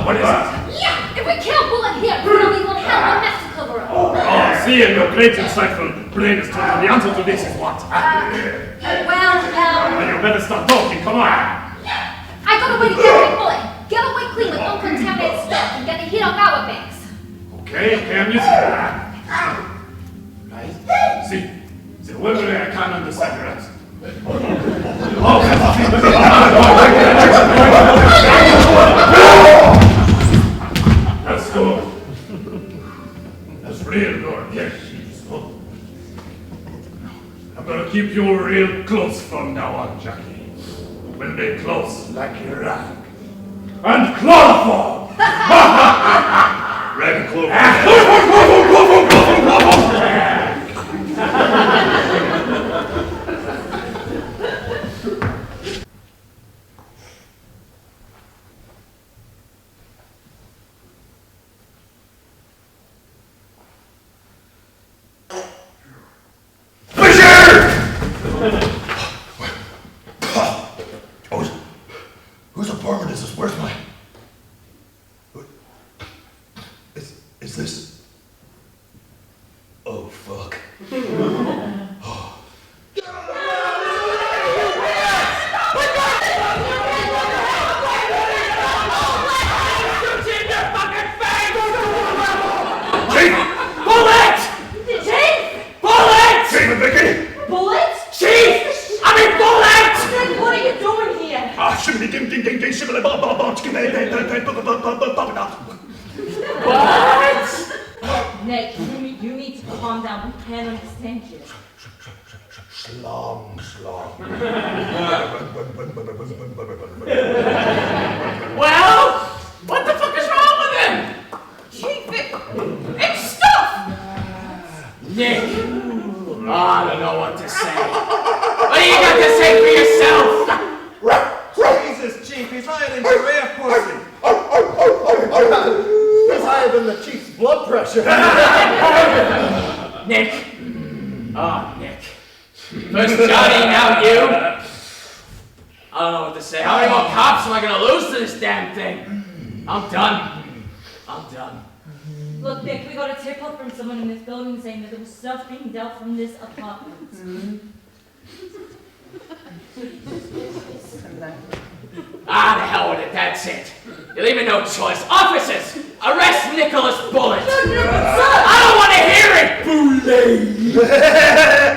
What is it? Yeah, if we kill Bullet here, we only won't have one mess to cover up. Oh, see, and your great insightful brain is told me the answer to this is what? Well, You better start talking, come on! I got a way to get Big Bullet. Get away clean with uncontaminated stuff and get the heat off our backs. Okay, I'm listening. Right? See, whoever I can understand your answer. That's good. That's real good, yes. I'm gonna keep you real close from now on, Jackie. We'll be close like your rag. And chloroform! Rag and clover. Whose apartment is this? Where's my... What? Nick, you need to calm down. We can't understand you. Slong. Well, what the fuck is wrong with him? Chief, it's stuff! Nick, I don't know what to say. What do you got to say for yourself? Jesus, Chief, he's higher than giraffe pussy. He's higher than the Chief's blood pressure. Nick. Oh, Nick. First Johnny, now you. I don't know what to say. How many more cops am I gonna lose to this damn thing? I'm done. Look, Nick, we got a tip-off from someone in this building saying that there was stuff being dealt from this apartment. Ah, the hell with it, that's it. You leave me no choice. Officers, arrest Nicholas Bullet. I don't want to hear it, Bullet.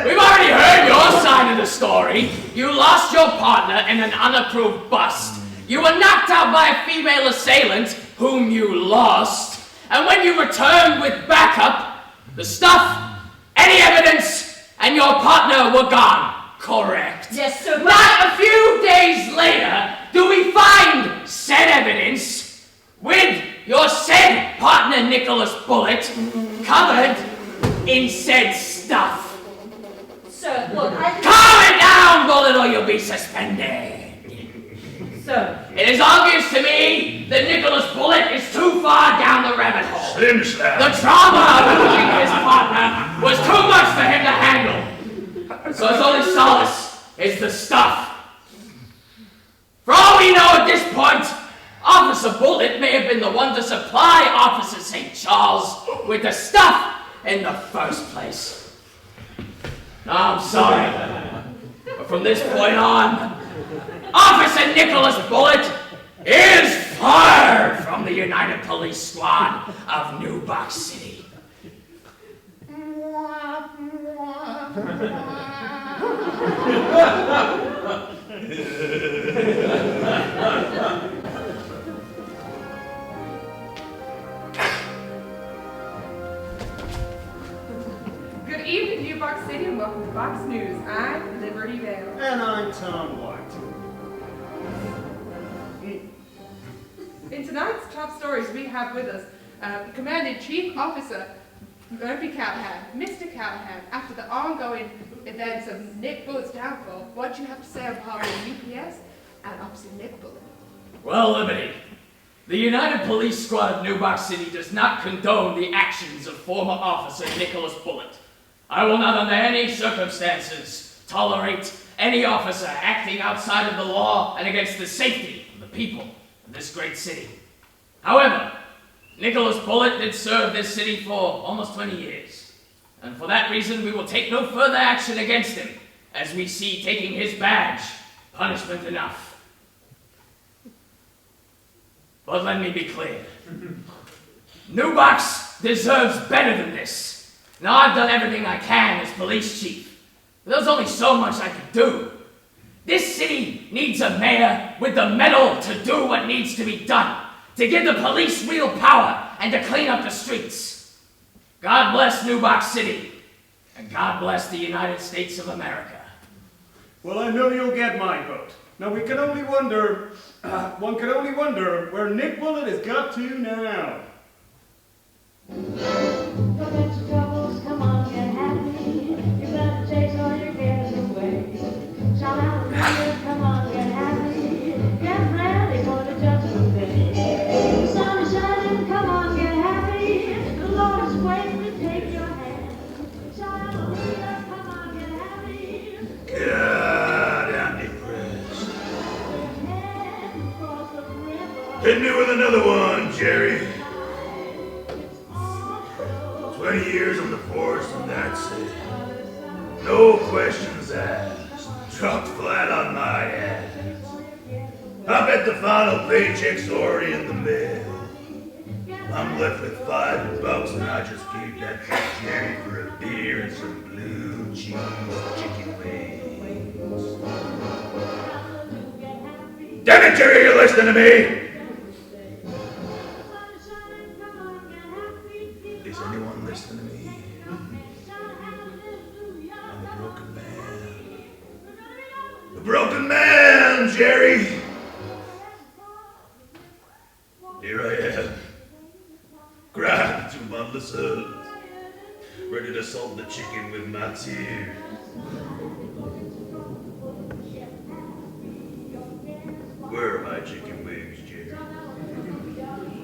We've already heard your side of the story. You lost your partner in an unapproved bust. You were knocked out by a female assailant, whom you lost. And when you returned with backup, the stuff, any evidence, and your partner were gone. Correct. Yes, sir. Not a few days later do we find said evidence with your said partner Nicholas Bullet covered in said stuff. Sir, look, Calm it down, Bullet, or you'll be suspended. Sir. It is obvious to me that Nicholas Bullet is too far down the rabbit hole. Slim Slam. The trauma of losing his partner was too much for him to handle. So his only solace is the stuff. For all we know at this point, Officer Bullet may have been the one to supply Officer St. Charles with the stuff in the first place. I'm sorry, but from this point on, Officer Nicholas Bullet is fired from the United Police Squad of New Box City. Good evening, New Box City, and welcome to Box News. I'm Liberty Vale. And I'm Tom White. In tonight's top stories, we have with us Commanding Chief Officer Murphy Callahan. Mr. Callahan, after the ongoing events of Nick Bullet's downfall, what do you have to say about UPS and Officer Nick Bullet? Well, Liberty, the United Police Squad of New Box City does not condone the actions of former Officer Nicholas Bullet. I will not under any circumstances tolerate any officer acting outside of the law and against the safety of the people of this great city. However, Nicholas Bullet did serve this city for almost 20 years, and for that reason we will take no further action against him, as we see taking his badge punishment enough. But let me be clear. New Box deserves better than this. Now, I've done everything I can as police chief, but there's only so much I can do. This city needs a mayor with the mettle to do what needs to be done, to give the police real power and to clean up the streets. God bless New Box City, and God bless the United States of America. Well, I know you'll get my vote. Now, we can only wonder, one can only wonder where Nick Bullet has got to now. Come on, get happy. You better chase all your cares away. Shout out, come on, get happy. Get ready for the judgment day. The sun is shining, come on, get happy. The Lord is waiting to take your hand. Shout out, come on, get happy. God, I'm depressed. Hit me with another one, Jerry. 20 years on the force, and that's it. No questions asked. Dropped flat on my ass. I bet the final paycheck's already in the mail. I'm left with $5 and I just gave that to Jerry for a beer and some blue cheese chicken wings. Damn it, Jerry, you're listening to me! Is anyone listening to me? I'm a broken man. A broken man, Jerry! Here I am. Grabbed 2 bundles of subs. Ready to salt the chicken with my tears. Where are my chicken wings, Jerry?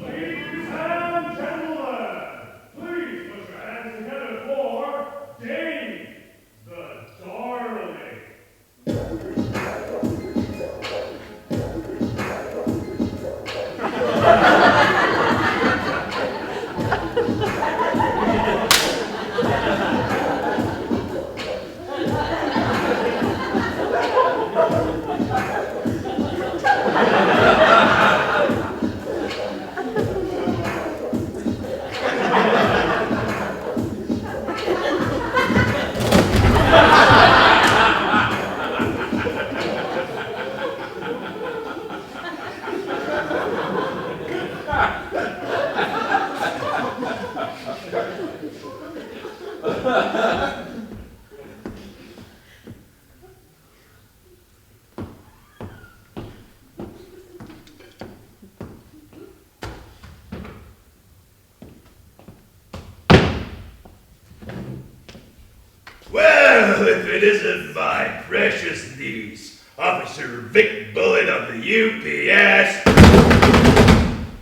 Ladies and gentlemen, please put your hands together for Dave, the Darling. Well, if it isn't my precious niece, Officer Vic Bullet of the UPS.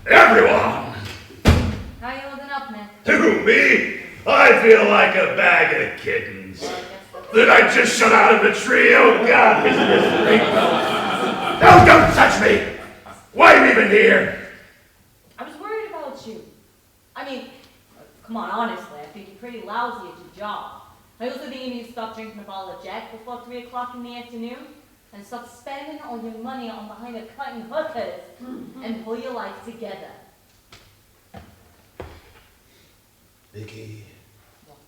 Everyone! How you holding up, man? Who, me? I feel like a bag of kittens. Did I just shut out of a tree? Oh God, isn't this great? No, don't touch me! Why are you even here? I was worried about you. I mean, come on, honestly, I think you're pretty lousy at your job. I also think you need to stop drinking a bottle of Jack before 3 o'clock in the afternoon and stop spending all your money on behind the cutting hookers and pull your life together. Vicky, What?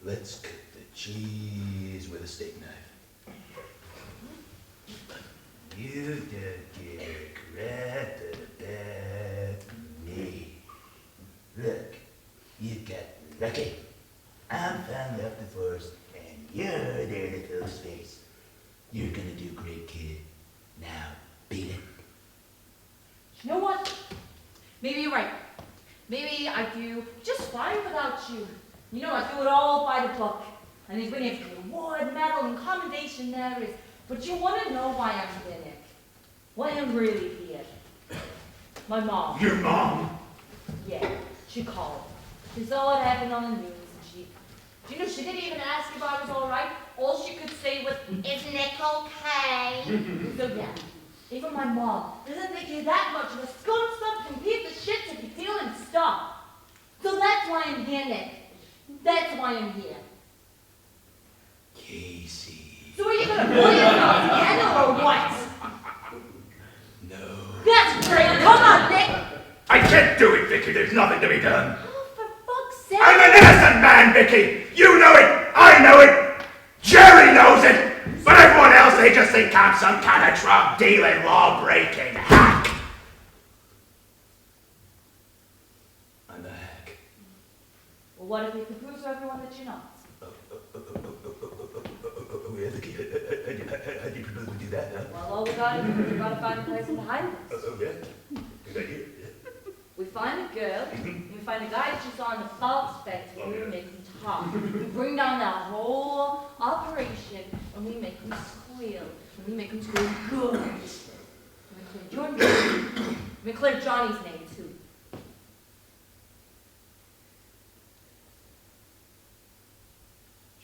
let's cut the cheese with a steak knife. You don't give a crap about me. Look, you got lucky. I'm found up the force, and you're there to fill space. You're gonna do great, kid. Now, beat it. You know what? Maybe you're right. Maybe I do just fine without you. You know, I do it all by the book. And he's winning every award, medal, and commendation there is. But you want to know why I'm here, Nick? Why I'm really here? My mom. Your mom? Yeah, she called. She saw what happened on the news, and you know, she didn't even ask if I was all right. All she could say was, "Is Nick okay?" So yeah, even my mom doesn't think you're that much of a scum-sucking piece of shit to be feeling stuff. So that's why I'm here, Nick. That's why I'm here. Casey. So are you gonna pull yourself together or what? No. That's great. Come on, Nick. I can't do it, Vicky. There's nothing to be done. Oh, for fuck's sake. I'm an innocent man, Vicky. You know it. I know it. Jerry knows it. But everyone else, they just think I'm some kind of drug-dealing, law-breaking hack. I'm a hack. Well, what if we can prove to everyone that you're not? Yeah, Vicky, how do you propose we do that, huh? Well, all we gotta do is we gotta find a place to hide this. Oh, yeah? Good idea. We find a girl, we find a guy that you saw in the salt spectrum, we make him talk. We bring down that whole operation, and we make him squeal. And we make him squeal good. We clear your name. We clear Johnny's name, too.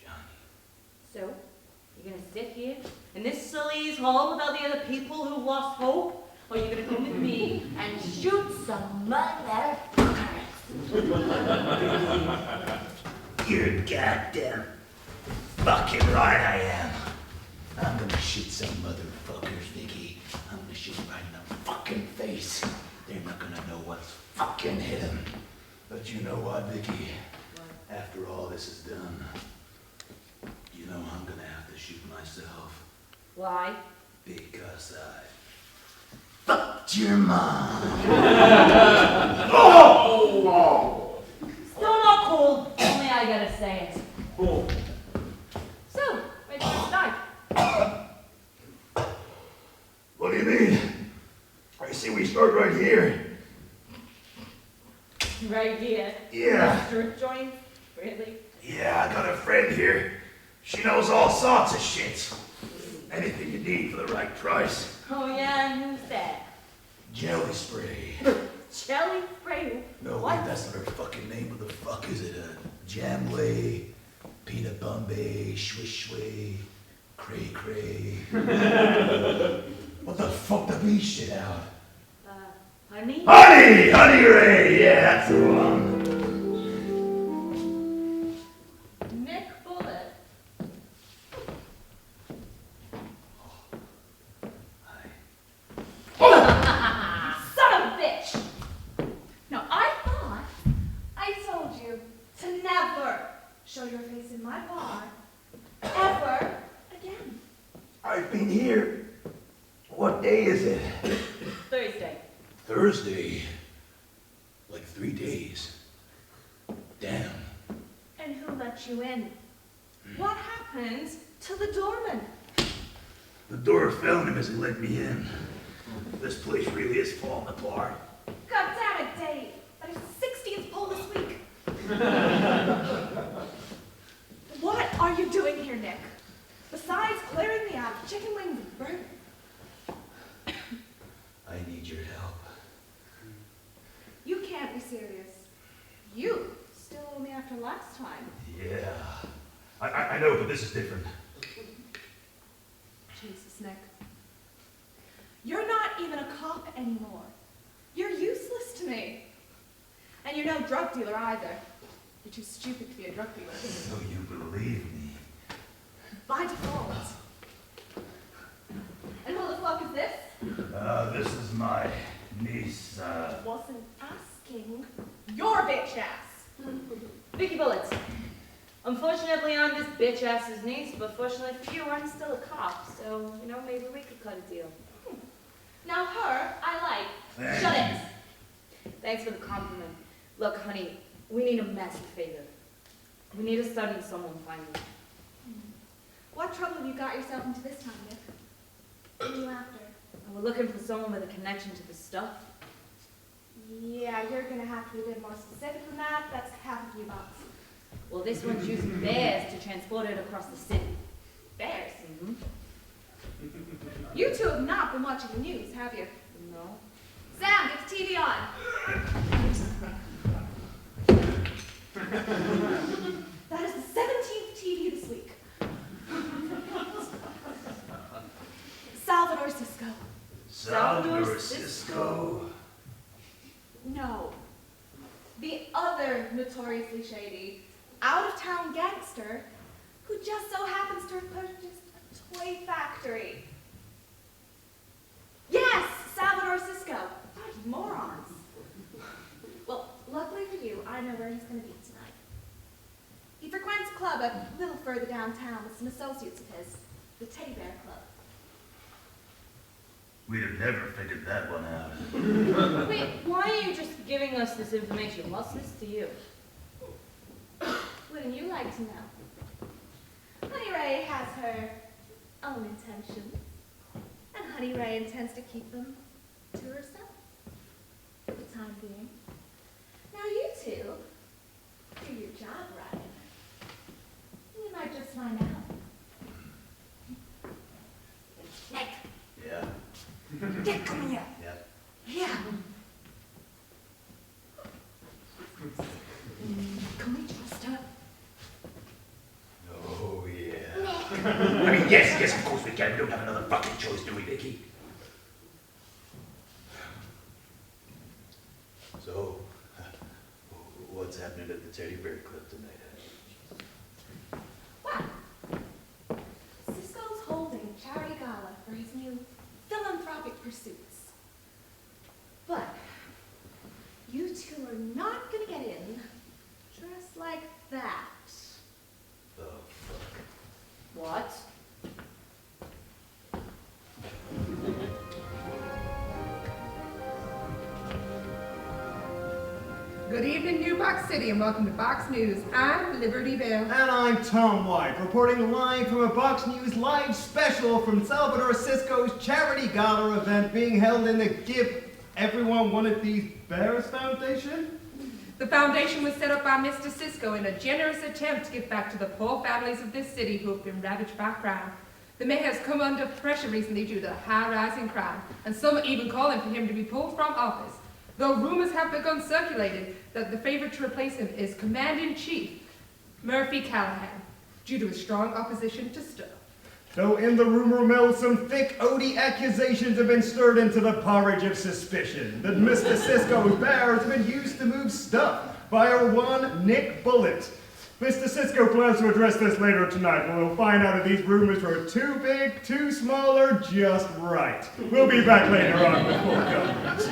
Johnny. So, you're gonna sit here in this silly's hall with all the other people who lost hope? Or you're gonna come with me and shoot some motherfuckers? You're goddamn fucking right I am. I'm gonna shoot some motherfuckers, Vicky. I'm gonna shoot them right in the fucking face. They're not gonna know what's fucking hit them. But you know what, Vicky? After all this is done, you know I'm gonna have to shoot myself. Why? Because I fucked your mom. Oh! Still not cool. Only I gotta say it. Oh. So, where do you start? What do you mean? I say we start right here. Right here. Yeah. Strip joints? Really? Yeah, I got a friend here. She knows all sorts of shit. Anything you need for the right price. Oh yeah, and who's that? Jelly spray. Jelly spray? No, What? wait, that's not her fucking name. What the fuck is it? Jamway, peanut bombay, swish sway, cray cray. What the fuck the bee shit out? Honey? Honey! Honey Ray! Yeah, that's the one. Nick Bullet. Son of a bitch! Now, I thought I told you to never show your face in my bar ever again. I've been here. What day is it? Thursday. Thursday. Like 3 days. Damn. And who let you in? What happened to the doorman? The door fell on him as he let me in. This place really is falling apart. God damn it, Dave! That is 60th poll this week. What are you doing here, Nick? Besides clearing me out of chicken wings and burgers. I need your help. You can't be serious. You still owe me after last time. Yeah. I know, but this is different. Jesus, Nick. You're not even a cop anymore. You're useless to me. And you're no drug dealer either. You're too stupid to be a drug dealer. So you believe me? By default. And who the fuck is this? This is my niece, Wasn't asking your bitch ass. Vicky Bullets. Unfortunately, I'm this bitch ass's niece, but fortunately for you, I'm still a cop, so, you know, maybe we could cut a deal. Now her, I like. Thank Shut you. it. Thanks for the compliment. Look, honey, we need a massive favor. We need to study someone finally. What trouble have you got yourself into this time, Nick? What are you after? We're looking for someone with a connection to the stuff. Yeah, you're gonna have to be a bit more specific than that. That's half a few bucks. Well, this one's using bears to transport it across the city. Bears. Mm-hmm. You two have not been watching the news, have you? No. Sam, get the TV on. That is the 17th TV this week. Salvador Cisco. Salvador Cisco. No. The other notoriously shady, out-of-town gangster who just so happens to have purchased a toy factory. Yes, Salvador Cisco. God, you morons. Well, luckily for you, I know where he's going to be tonight. He frequents a club a little further downtown with some associates of his, the Teddy Bear Club. We'd have never figured that one out. Wait, why are you just giving us this information? What's this to you? Wouldn't you like to know? Honey Ray has her own intentions, and Honey Ray intends to keep them to herself for the time being. Now you two, do your job right. You might just find out. Nick, Yeah. Nick, come here. Yeah. Here. Can we trust her? Oh, yeah. I mean, yes, of course we can. We don't have another fucking choice, do we, Vicky? So, what's happening at the Teddy Bear Club tonight? Well, Cisco's holding a charity gala for his new philanthropic pursuits. But you two are not going to get in dressed like that. Oh, fuck. What? Good evening, New Box City, and welcome to Box News. I'm Liberty Bell. And I'm Tom White, reporting live from a Box News live special from Salvador Cisco's charity gala event being held in the Give Everyone One of These Bears Foundation. The foundation was set up by Mr. Cisco in a generous attempt to give back to the poor families of this city who have been ravaged by crime. The mayor has come under pressure recently due to the high rise in crime, and some are even calling for him to be pulled from office. Though rumors have begun circulating that the favorite to replace him is Command-in-Chief Murphy Callahan, due to his strong opposition to stuff. Though in the rumor mill, some thick, oaty accusations have been stirred into the porridge of suspicion that Mr. Cisco's bears have been used to move stuff by our one Nick Bullet. Mr. Cisco plans to address this later tonight, when we'll find out if these rumors were too big, too small, or just right. We'll be back later on with more comments.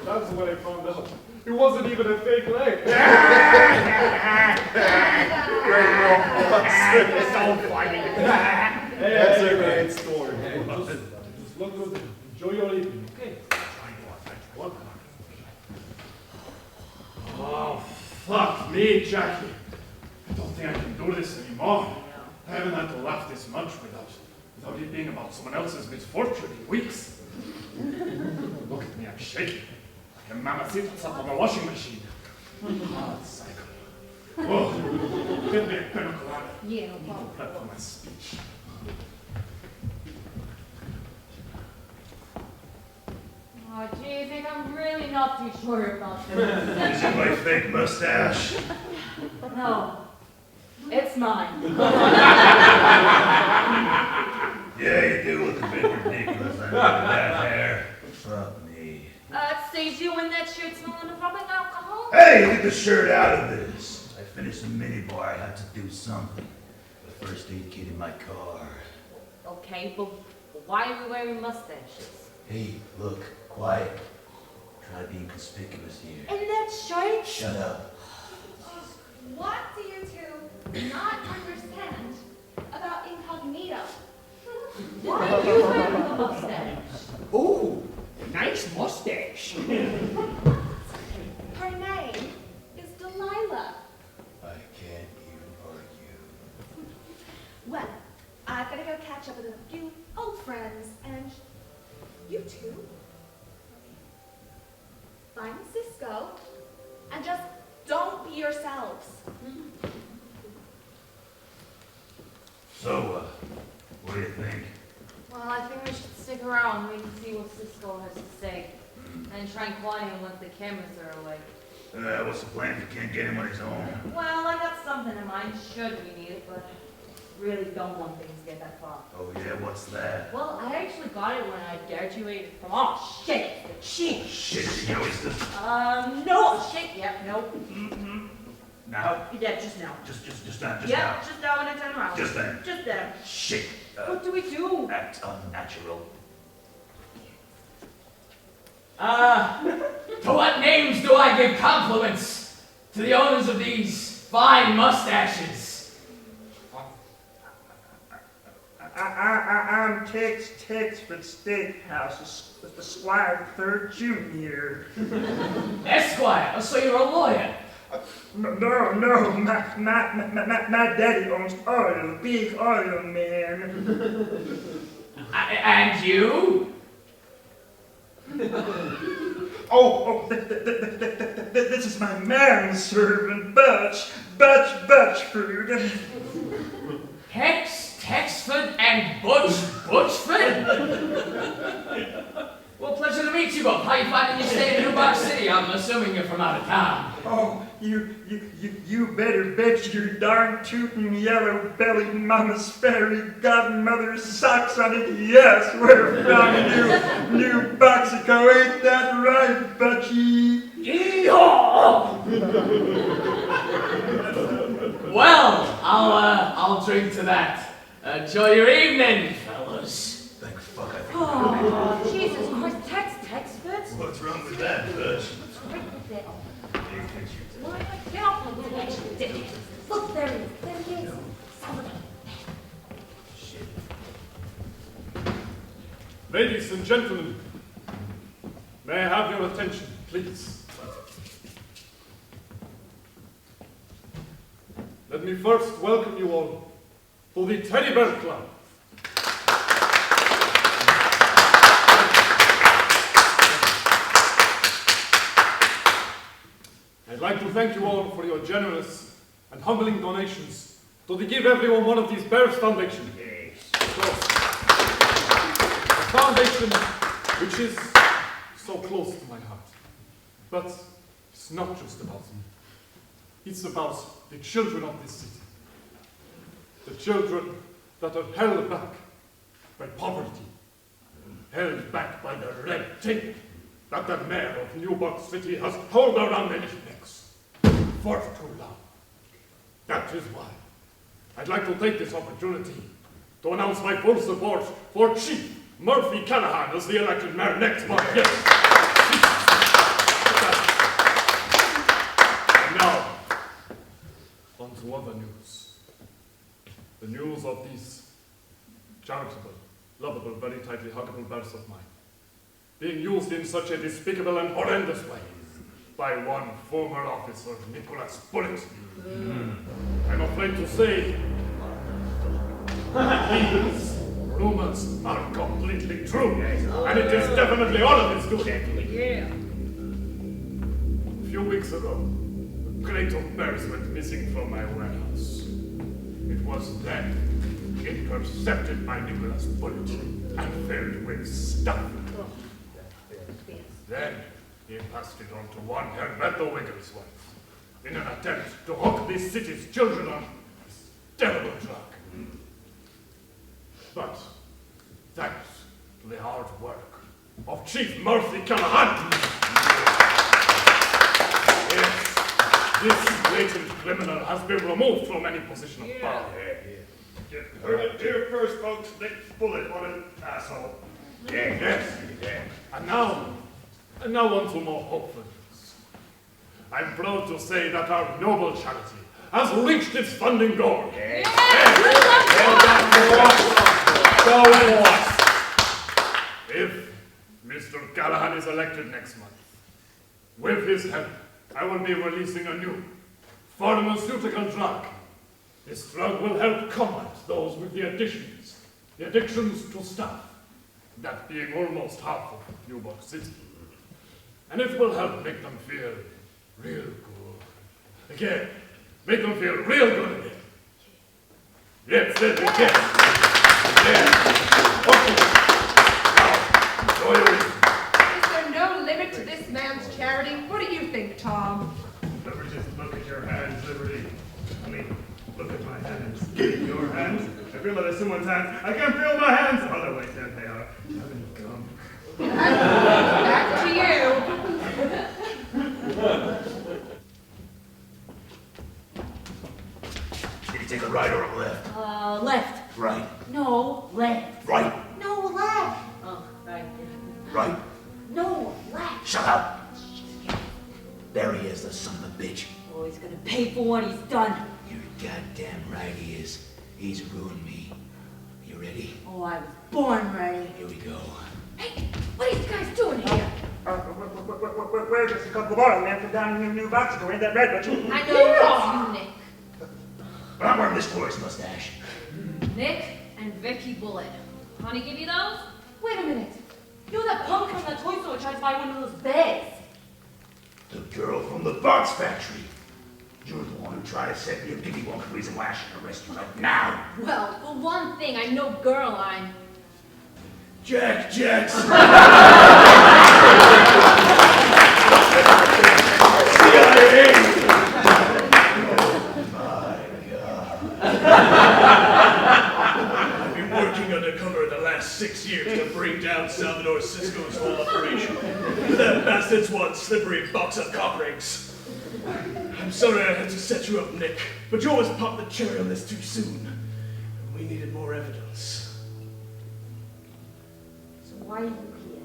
That's when I found out. It wasn't even a fake leg. It's all funny. That's a great story. Just look good. Enjoy your evening. Okay. Oh, fuck me, Jackie. I don't think I can do this anymore. I haven't had to laugh this much without it being about someone else's misfortune in weeks. Look at me, I'm shaking. Like a mamacita up on a washing machine. Hard cycle. Oh, get me a pina colada. Yeah, no I need to prep for my speech. Oh, gee, I think I'm really not too sure about this. Is it my fake mustache? No, it's mine. Yeah, you do look a bit ridiculous under that hair. Fuck me. It saves you when that shirt's smelling of rubbing alcohol. Hey, get the shirt out of this. I finished the minibar. I had to do something. The first aid kit in my car. Okay, but why are we wearing mustaches? Hey, look, quiet. Try being conspicuous here. And that shirt? Shut up. What do you two not understand about incognito? Why are you wearing a mustache? Ooh, nice mustache. Her name is Delilah. I can't even argue. Well, I've got to go catch up with a few old friends, and you two find Cisco, and just don't be yourselves. So, what do you think? Well, I think we should stick around, wait and see what Cisco has to say, and try and quiet him once the cameras are away. What's the plan if you can't get him on his own? Well, I got something in mind, should we need it, but I really don't want things to get that far. Oh yeah, what's that? Well, I actually got it when I graduated from, oh shit, the cheat. Shit, he always does. No, shit, yep, nope. Now? Yeah, just now. Just now, just Yep, now. just now when I turn around. Just then. Just then. Shit. What do we do? Act unnatural. To what names do I give compliments to the owners of these fine mustaches? I'm Tex for Steakhouse, the Squire Third Junior. Esquire, so you're a lawyer. No, my daddy owns oil, big oil man. And you? This is my manservant, Butchford. Texford and Butchford? Well, pleasure to meet you both. How you finding your stay in New Box City? I'm assuming you're from out of town. Oh, you better bet your darn tootin' yellow-bellied mama's fairy godmother's socks on it. Yes, we're from New Boxico. Ain't that right, Butchie? Yeehaw! Well, I'll drink to that. Enjoy your evening, fellas. Thank fuck I think. Oh, Jesus Christ, Texford? What's wrong with that, Butch? Get off my little extra dick. Look, there he is. There he is. Salvador. Shit. Ladies and gentlemen, may I have your attention, please? Let me first welcome you all to the Teddy Bear Club. I'd like to thank you all for your generous and humbling donations to the Give Everyone One of These Bears Foundation. A foundation which is so close to my heart. But it's not just about me. It's about the children of this city. The children that are held back by poverty, held back by the red tape that the mayor of New York City has pulled around their necks for too long. That is why I'd like to take this opportunity to announce my full support for Chief Murphy Callahan as the elected mayor next month. Yes. And now, on to other news. The news of these charitable, lovable, very tightly huggable bears of mine being used in such a despicable and horrendous way by one former officer, Nicholas Bullet. I'm afraid to say these rumors are completely true, and it is definitely all of his doing. Yeah. A few weeks ago, a crate of bears went missing from my warehouse. It was then intercepted by Nicholas Bullet and filled with stuff. Then he passed it on to one Herberto Wiggles wife in an attempt to hook this city's children on this terrible drug. But thanks to the hard work of Chief Murphy Callahan, yes, this latent criminal has been removed from any position of power. Heard it here first, folks. Nick Bullet, what an asshole. Yes. And now on to more hopeful news. I'm proud to say that our noble charity has reached its funding goal. So what? If Mr. Callahan is elected next month, with his help, I will be releasing a new pharmaceutical drug. This drug will help combat those with the addictions to stuff, that being almost half of New York City. And it will help make them feel real good. Again, make them feel real good again. Yes, again. Okay. Now, go your way. Is there no limit to this man's charity? What do you think, Tom? Never just look at your hands, Liberty. I mean, look at my hands. Your hands. I feel that in someone's hands. I can feel my hands. Oh, wait, there they are. Having gum. Back to you. Did you take a right or a left? Left. Right. No, left. Right. No, left. Oh, right. Right. No, left. Shut up. There he is, the son of a bitch. Oh, he's gonna pay for what he's done. You're goddamn right he is. He's ruined me. You ready? Oh, I was born ready. Here we go. Hey, what are you guys doing here? We're just a couple of oil men from down in New Mexico. Ain't that right, Butch? I know it's you, Nick. But I'm wearing this boy's mustache. Nick and Vicky Bullet. Honey, give you those? Wait a minute. You're that punk from that toy store tried to buy one of those bears. The girl from the box factory. You're the one who tried to set me a piggy wonk reason why I should arrest you right now. Well, for one thing, I'm no girl, I'm... Jack Jackson. CIA. Oh my God. I've been working undercover the last 6 years to bring down Salvador Cisco's whole operation. That bastard's one slippery box of cock rings. I'm sorry I had to set you up, Nick, but you always popped the cherry on this too soon. We needed more evidence. Why are you here?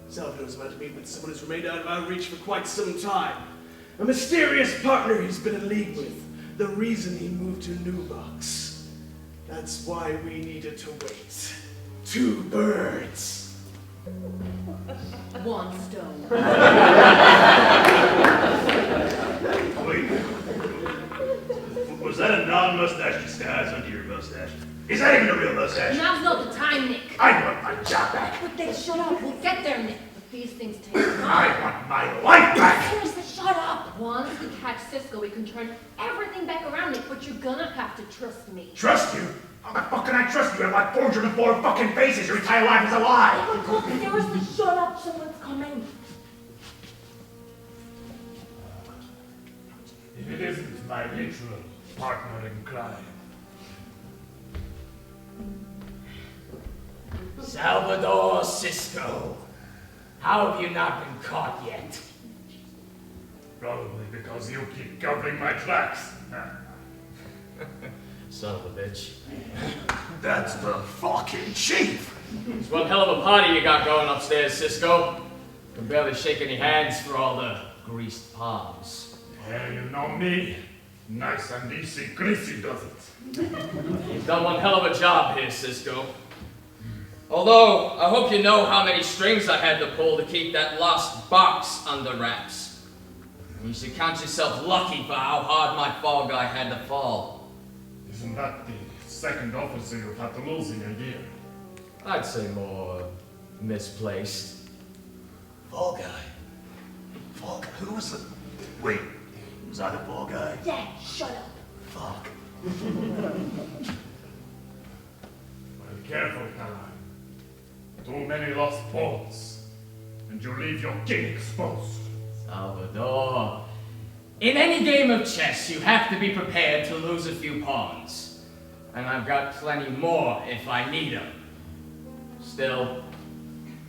Salvador's about to meet with someone who's remained out of our reach for quite some time. A mysterious partner he's been in league with. The reason he moved to New Box. That's why we needed to wait. 2 birds. One stone. Wait. What was that? mustache disguised under your mustache. Is that even a real mustache? Now's not the time, Nick. I want my job back. But then shut up. We'll get there, Nick. But these things take time. I want my life back. Seriously, shut up. Once we catch Cisco, we can turn everything back around, Nick. But you're gonna have to trust me. Trust you? How the fuck can I trust you? I have like 404 fucking faces. Your entire life is a lie. Oh, God, seriously, shut up. Someone's coming. If it isn't my literal partner in crime. Salvador Cisco, how have you not been caught yet? Probably because you keep covering my tracks. Son of a bitch. That's the fucking chief. It's one hell of a party you got going upstairs, Cisco. Can barely shake any hands for all the greased palms. Yeah, you know me. Nice and easy, greasy does it. You've done one hell of a job here, Cisco. Although, I hope you know how many strings I had to pull to keep that lost box under wraps. You should count yourself lucky for how hard my fall guy had to fall. Isn't that the second officer you've had to lose in a year? I'd say more misplaced. Fall guy. Fall guy? Who was the... Wait, was I the fall guy? Yeah, shut up. Fuck. Well, be careful, Caroline. Too many lost pawns, and you leave your king exposed. Salvador. In any game of chess, you have to be prepared to lose a few pawns. And I've got plenty more if I need them. Still,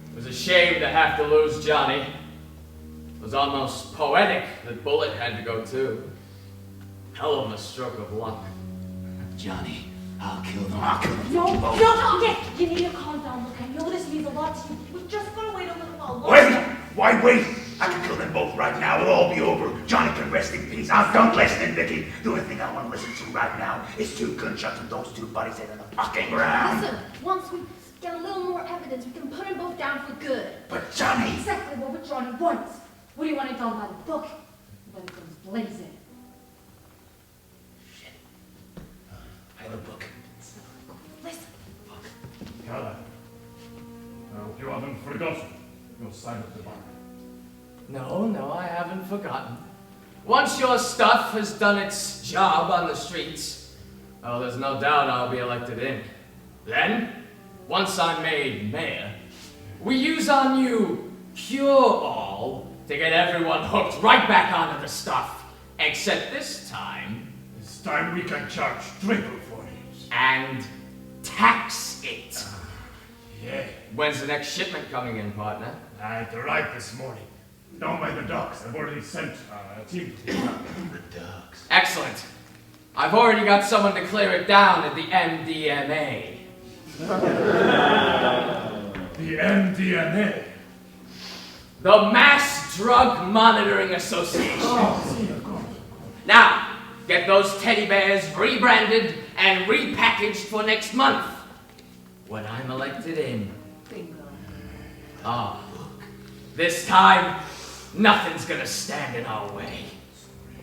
it was a shame to have to lose Johnny. It was almost poetic that Bullet had to go too. Hell of a stroke of luck. Johnny, I'll kill them. I'll kill them. No, Nick, you need to calm down. Look, I know this means a lot to you. We're just gonna wait a little while longer. Wait! Why wait? I can kill them both right now. It'll all be over. Johnny can rest in peace. I'm done listening, Vicky. The only thing I want to listen to right now is 2 gunshots from those 2 bodies in the fucking ground. Listen, once we get a little more evidence, we can put them both down for good. But Johnny... Exactly what Johnny wants. What do you want it done by the book? When it comes blazing. Shit. I have a book. Listen. Fuck. Caroline, I hope you haven't forgotten your side of the bargain. No, I haven't forgotten. Once your stuff has done its job on the streets, oh, there's no doubt I'll be elected in. Then, once I'm made mayor, we use our new cure-all to get everyone hooked right back onto the stuff. Except this time... This time we can charge triple for it. And tax it. Yeah. When's the next shipment coming in, partner? I had to ride this morning. Down by the docks. I've already sent a team to the docks. Excellent. I've already got someone to clear it down at the MDMA. The MDMA? The Mass Drug Monitoring Association. Now, get those teddy bears rebranded and repackaged for next month. When I'm elected in. Bingo. Ah, look. This time, nothing's gonna stand in our way.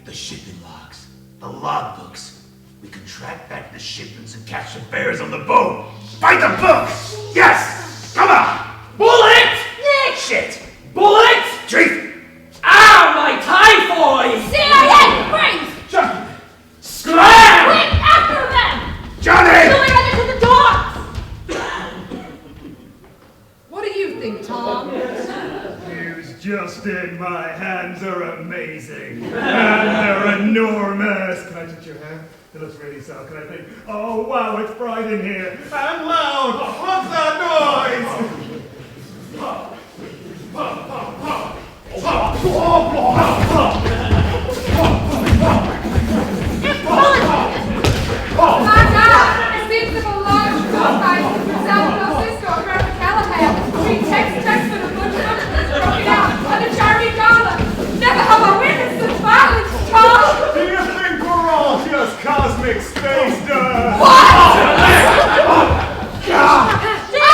The shipping logs. The logbooks. We can track back the shipments and catch the bears on the boat. Find the books! Yes! Come on! Bullet! Yeah, shit! Bullet! Chief! Ah, my typhoid! CIA! Freeze! Johnny! Scram! Quick, after them! Johnny! Go ahead to the docks! What do you think, Tom? News just in. My hands are amazing. And they're enormous. Can I touch your hand? It looks really so. Can I think? Oh, wow, it's bright in here. And loud. What's that noise? My God! It seems of a large gunfight from San Francisco around the Callahan. Between Texas and a bunch of others broken out under Charlie Dollar. Never have I witnessed such violence, Tom! Do you think we're all just cosmic space dust? I'll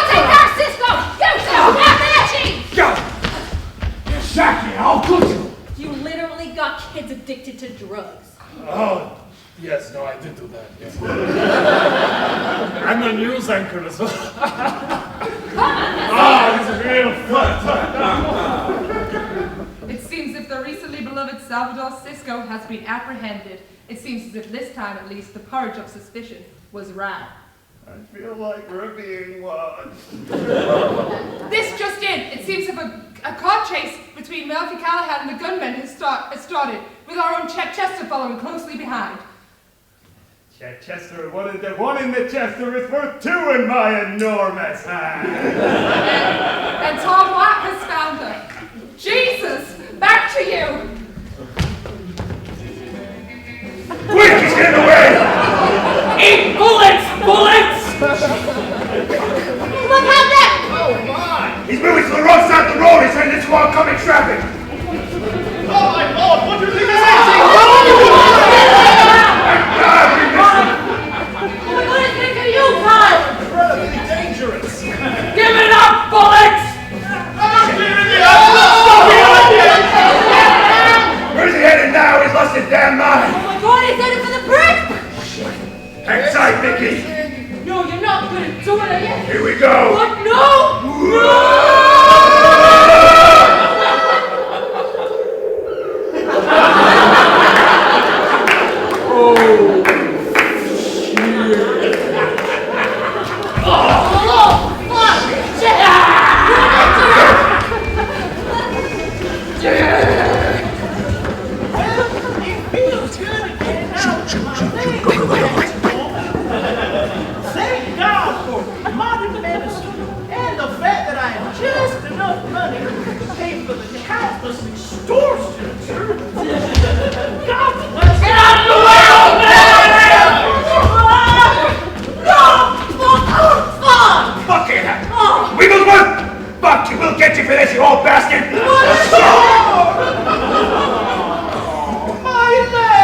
take care of Cisco! You two! After that, Chief! Go! Jackie, I'll cook you! You literally got kids addicted to drugs. Oh, yes, no, I did do that, yeah. record as well. Ah, it's real fun. It seems as if the recently beloved Salvador Cisco has been apprehended. It seems as if this time, at least, the purge of suspicion was right. I feel like we're being watched. This just in. It seems as if a car chase between Melfi Callahan and the gunmen has started, with our own Chet Chester following closely behind. Chet Chester, one in the Chester is worth two in my enormous hand. And Tom White has found her. Jesus, back to you. Quick, he's getting away! Eat bullets! Bullets! Look out there! Oh my! He's moving to the wrong side of the road. He's heading into oncoming traffic. Oh my lord, what do you think this is? Oh my God, it's making you cry! Incredibly dangerous. Give it up, bullets! Where's he headed now? He's lost his damn mind. Oh my God, he's headed for the bridge! Hang tight, Mickey. No, you're not gonna do it, are you? Here we go. What? No! Thank God for modern medicine and the fact that I have just enough money to pay for the countless extortions. God bless. Get out of the way, old man! Fuck it. Wigglesworth! Fuck you. We'll get you for this, you old bastard. My leg!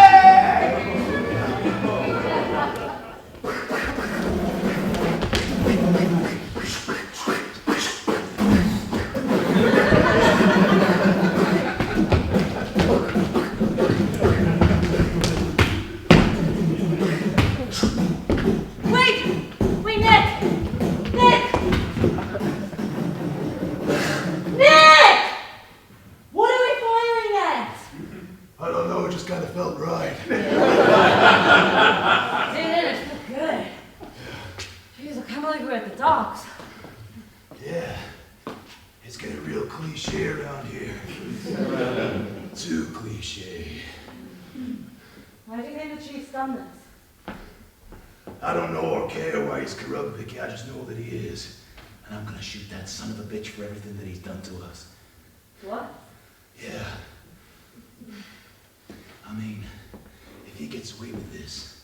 Wait, Nick! Nick! What are we firing at? I don't know. It just kind of felt right. Dude, it felt good. Jeez, I can't believe we're at the docks. Yeah. It's getting real cliche around here. Too cliche. Why do you think the chief's done this? I don't know or care why he's corrupt, Vicky. I just know that he is. And I'm gonna shoot that son of a bitch for everything that he's done to us. What? Yeah. I mean, if he gets away with this,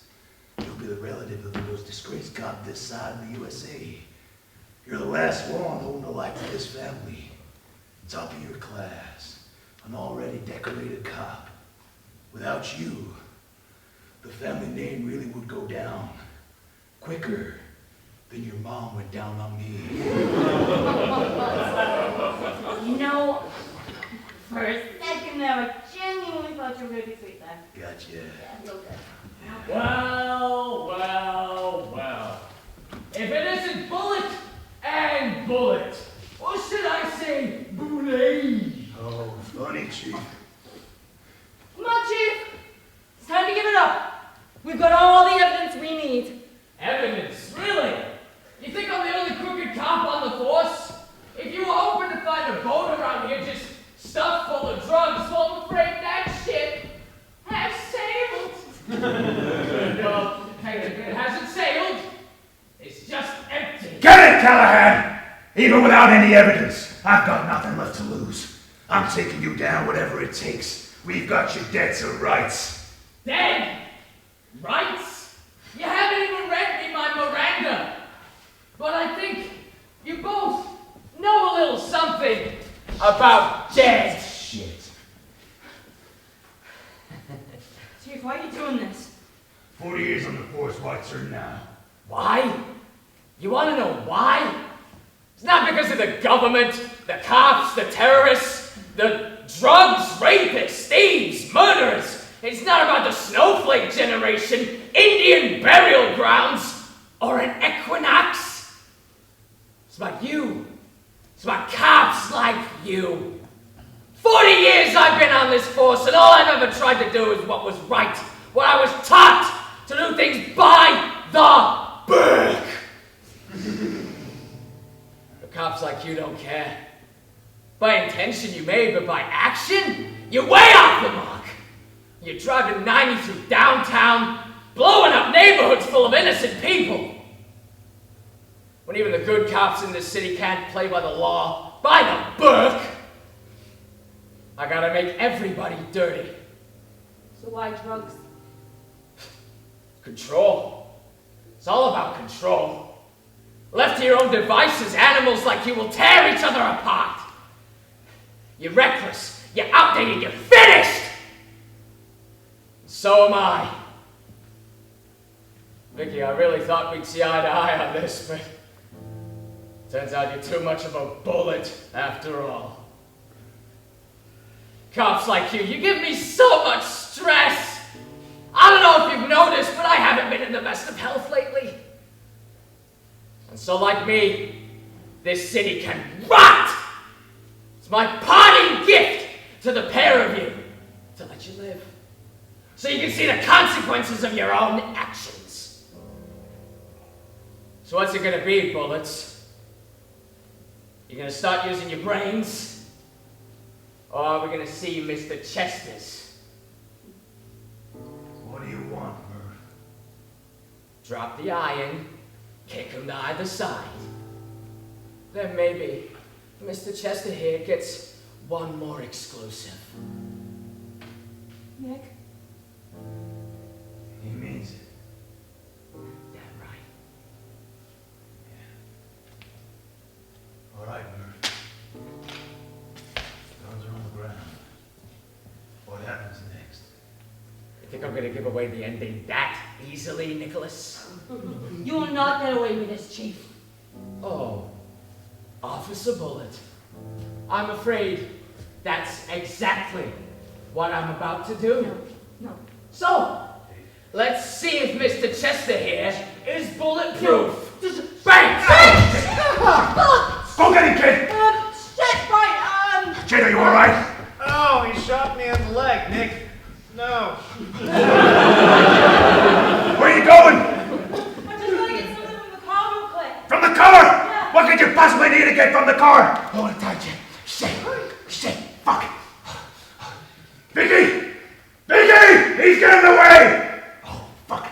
you'll be the relative of the most disgraced cop this side of the USA. You're the last one holding the light to this family. Top of your class. An already decorated cop. Without you, the family name really would go down. Quicker than your mom went down on me. You know, for a second there, I genuinely thought you were going to be sweet there. Gotcha. Yeah, a little bit. Well. If it isn't bullet and bullet, or should I say boulet? Oh, funny, Chief. Come on, Chief. It's time to give it up. We've got all the evidence we need. Evidence? Really? You think I'm the only crooked cop on the force? If you were hoping to find a boat around here just stuffed full of drugs, well, I'm afraid that shit has sailed. Well, it hasn't sailed. It's just empty. Get it, Callahan! Even without any evidence, I've got nothing left to lose. I'm taking you down whatever it takes. We've got your debts or rights. Dead? Rights? You haven't even read me my Miranda. But I think you both know a little something about dead. Shit. Chief, why are you doing this? 40 years on the force, why turn now? Why? You want to know why? It's not because of the government, the cops, the terrorists, the drugs, rapists, thieves, murderers. It's not about the snowflake generation, Indian burial grounds, or an equinox. It's about you. It's about cops like you. 40 years I've been on this force, and all I've ever tried to do is what was right. What I was taught to do things by the book. But cops like you don't care. By intention you may, but by action, you're way off the mark. You're driving 90 through downtown, blowing up neighborhoods full of innocent people. When even the good cops in this city can't play by the law, by the book, I gotta make everybody dirty. So why drugs? Control. It's all about control. Left to your own devices, animals like you will tear each other apart. You're reckless, you're outdated, you're finished! So am I. Vicky, I really thought we'd see eye to eye on this, but turns out you're too much of a bullet after all. Cops like you give me so much stress. I don't know if you've noticed, but I haven't been in the best of health lately. And so like me, this city can rot! It's my parting gift to the pair of you, to let you live. So you can see the consequences of your own actions. So what's it gonna be, bullets? You gonna start using your brains? Or are we gonna see Mr. Chester's? What do you want, Murph? Drop the iron, kick him to either side. Then maybe Mr. Chester here gets one more exclusive. Nick? He means it. Damn right. Yeah. All right, Murph. Guns are on the ground. What happens next? You think I'm gonna give away the ending that easily, Nicholas? You will not get away with this, Chief. Oh, Officer Bullet. I'm afraid that's exactly what I'm about to do. No. So, let's see if Mr. Chester here is bulletproof. Bang! Go get him, kid! Shit, right, Kid, are you all right? Oh, he shot me in the leg, Nick. No. Where are you going? I'm just gonna get something from the car real quick. From the car? Yeah. What could you possibly need to get from the car? Hold it tight, Jim. Shit, fuck. Vicky! Vicky! He's getting away! Oh, fuck.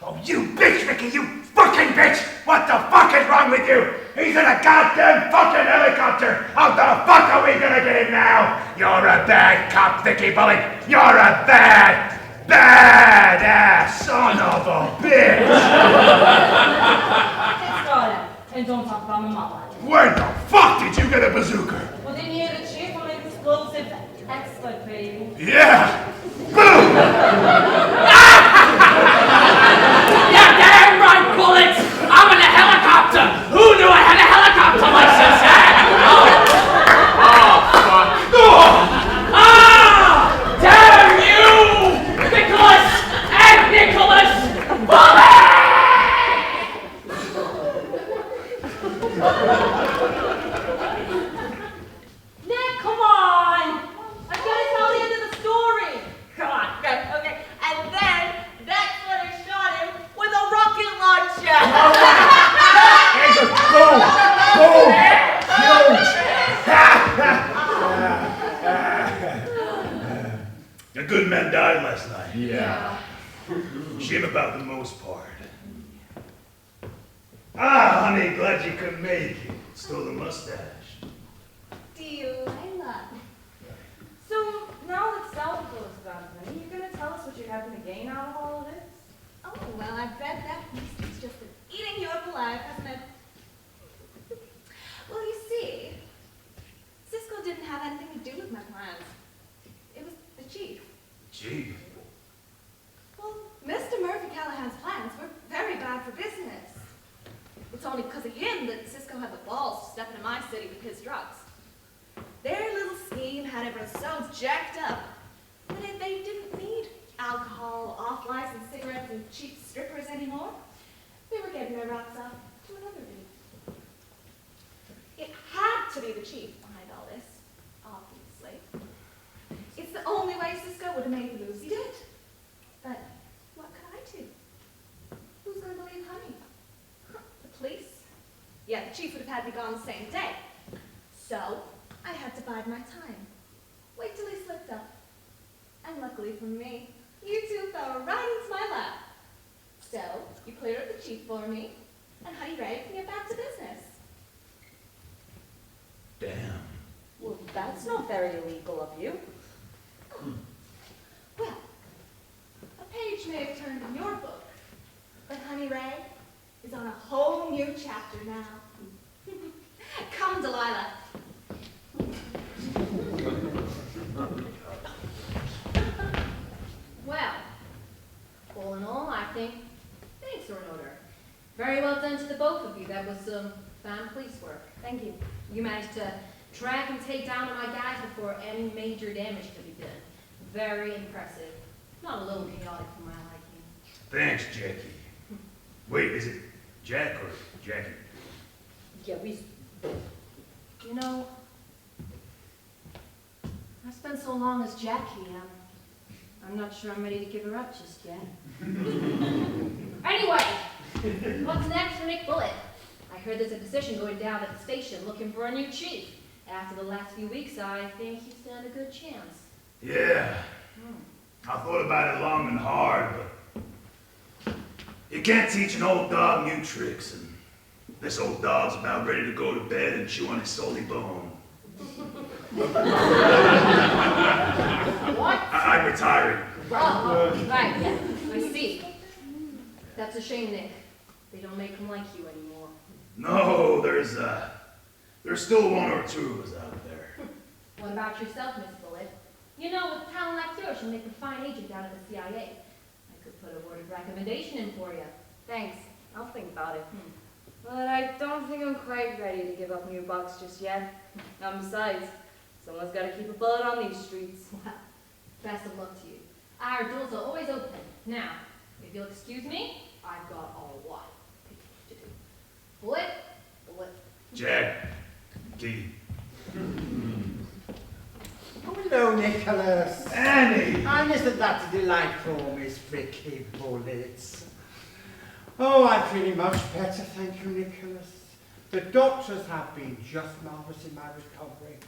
Oh, you bitch, Vicky, you fucking bitch! What the fuck is wrong with you? He's in a goddamn fucking helicopter! How the fuck are we gonna get him now? You're a bad cop, Vicky Bullet! You're a bad ass son of a bitch! Just throw it out. And don't talk about my mom like that. Where the fuck did you get a bazooka? Well, didn't you hear the chief on an explosive expert, baby? Yeah! Boom! Yeah, damn right, bullets! I'm in a helicopter! Who knew I had a helicopter license? Ah! Damn you! Nicholas and Nicholas! Bullet! Nick, come on! I've got to tell the end of the story. Come on, okay. And then that's when I shot him with a rocket launcher. Andrew, boom! Boom! Huge! A good man died last night. Yeah. Shame about the most part. Ah, honey, glad you could make it. Stole the mustache. Delilah. So, now that Salvador's about money, you're gonna tell us what you're having to gain out of all of this? Oh, well, I bet that beast has just been eating you up alive, hasn't it? Well, you see, Cisco didn't have anything to do with my plans. It was the chief. Chief? Well, Mr. Murphy Callahan's plans were very bad for business. It's only because of him that Cisco had the balls to step into my city with his drugs. Their little scheme had everyone so jacked up that they didn't need alcohol, off-licensed cigarettes, and cheap strippers anymore. They were getting their rocks off to another dude. to be the chief behind all this, obviously. It's the only way Cisco would have made the moves he did. But what could I do? Who's going to believe Honey? The police? Yeah, the chief would have had me gone the same day. So I had to bide my time. Wait till he slipped up. And luckily for me, you two fell right into my lap. So you cleared up the chief for me, and Honey Ray can get back to business. Damn. Well, that's not very illegal of you. Well, a page may have turned in your book, but Honey Ray is on a whole new chapter now. Come, Delilah. Well, all in all, I think thanks are in order. Very well done to the both of you. That was some fine police work. Thank you. You managed to track and take down my guys before any major damage could be done. Very impressive. Not a little chaotic for my liking. Thanks, Jackie. Wait, is it Jack or Jackie? Yeah, you know, I spent so long as Jackie, I'm not sure I'm ready to give her up just yet. Anyway, what's next for Nick Bullet? I heard there's a position going down at the station looking for a new chief. After the last few weeks, I think you stand a good chance. Yeah. I thought about it long and hard, but you can't teach an old dog new tricks, and this old dog's about ready to go to bed and chew on his salty bone. What? I'm retiring. Oh, right, yeah, I see. That's a shame, Nick. They don't make them like you anymore. No, there's still one or two of us out there. What about yourself, Miss Bullet? You know, with talent like yours, you'll make a fine agent out of the CIA. I could put a word of recommendation in for you. Thanks. I'll think about it. But I don't think I'm quite ready to give up New Box just yet. And besides, someone's got to keep a bullet on these streets. Well, best of luck to you. Our doors are always open. Now, if you'll excuse me, I've got a lot to do. Bullet? Jack, Key. Hello, Nicholas. Annie! And isn't that a delightful, Miss Vicky Bullets? Oh, I'm feeling much better, thank you, Nicholas. The doctors have been just marvellous in my recovery.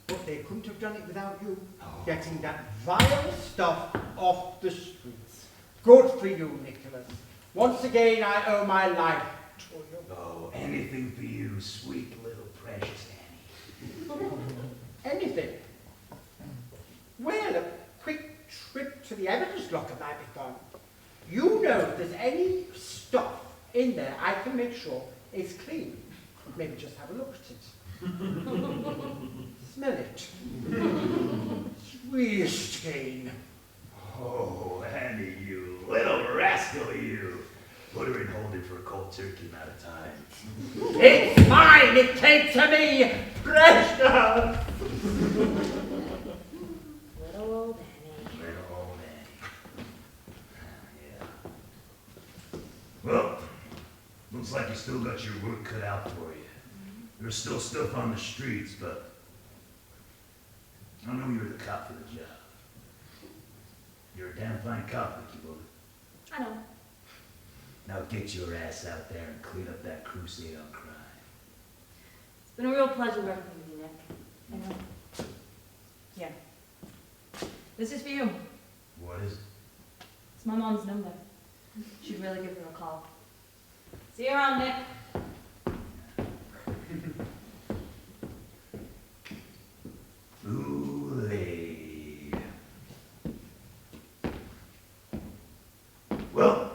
But they couldn't have done it without you, getting that vile stuff off the streets. Good for you, Nicholas. Once again, I owe my life to you. Oh, anything for you, sweet little precious Annie. Anything? Well, a quick trip to the evidence locker might be fun. You know if there's any stuff in there, I can make sure it's clean. Maybe just have a look at it. Smell it. Sweet stain. Oh, Annie, you little rascal, you. Put her in holding for a cold turkey amount of time. It's mine! It came to me! Precious! Little old Annie. Little old Annie. Yeah. Well, looks like you still got your work cut out for you. There's still stuff on the streets, but I know you're the cop for the job. You're a damn fine cop, Vicky Bullet. I know. Now get your ass out there and clean up that crusade on crime. It's been a real pleasure working with you, Nick. I know. Here. This is for you. What is it? It's my mom's number. Should really give her a call. See you around, Nick. Kool-Aid. Well,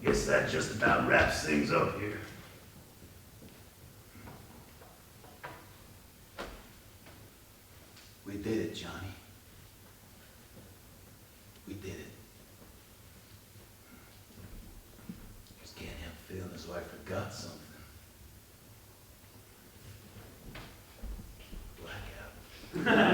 guess that just about wraps things up here. We did it, Johnny. We did it. Just can't help feeling as though I forgot something. Blackout.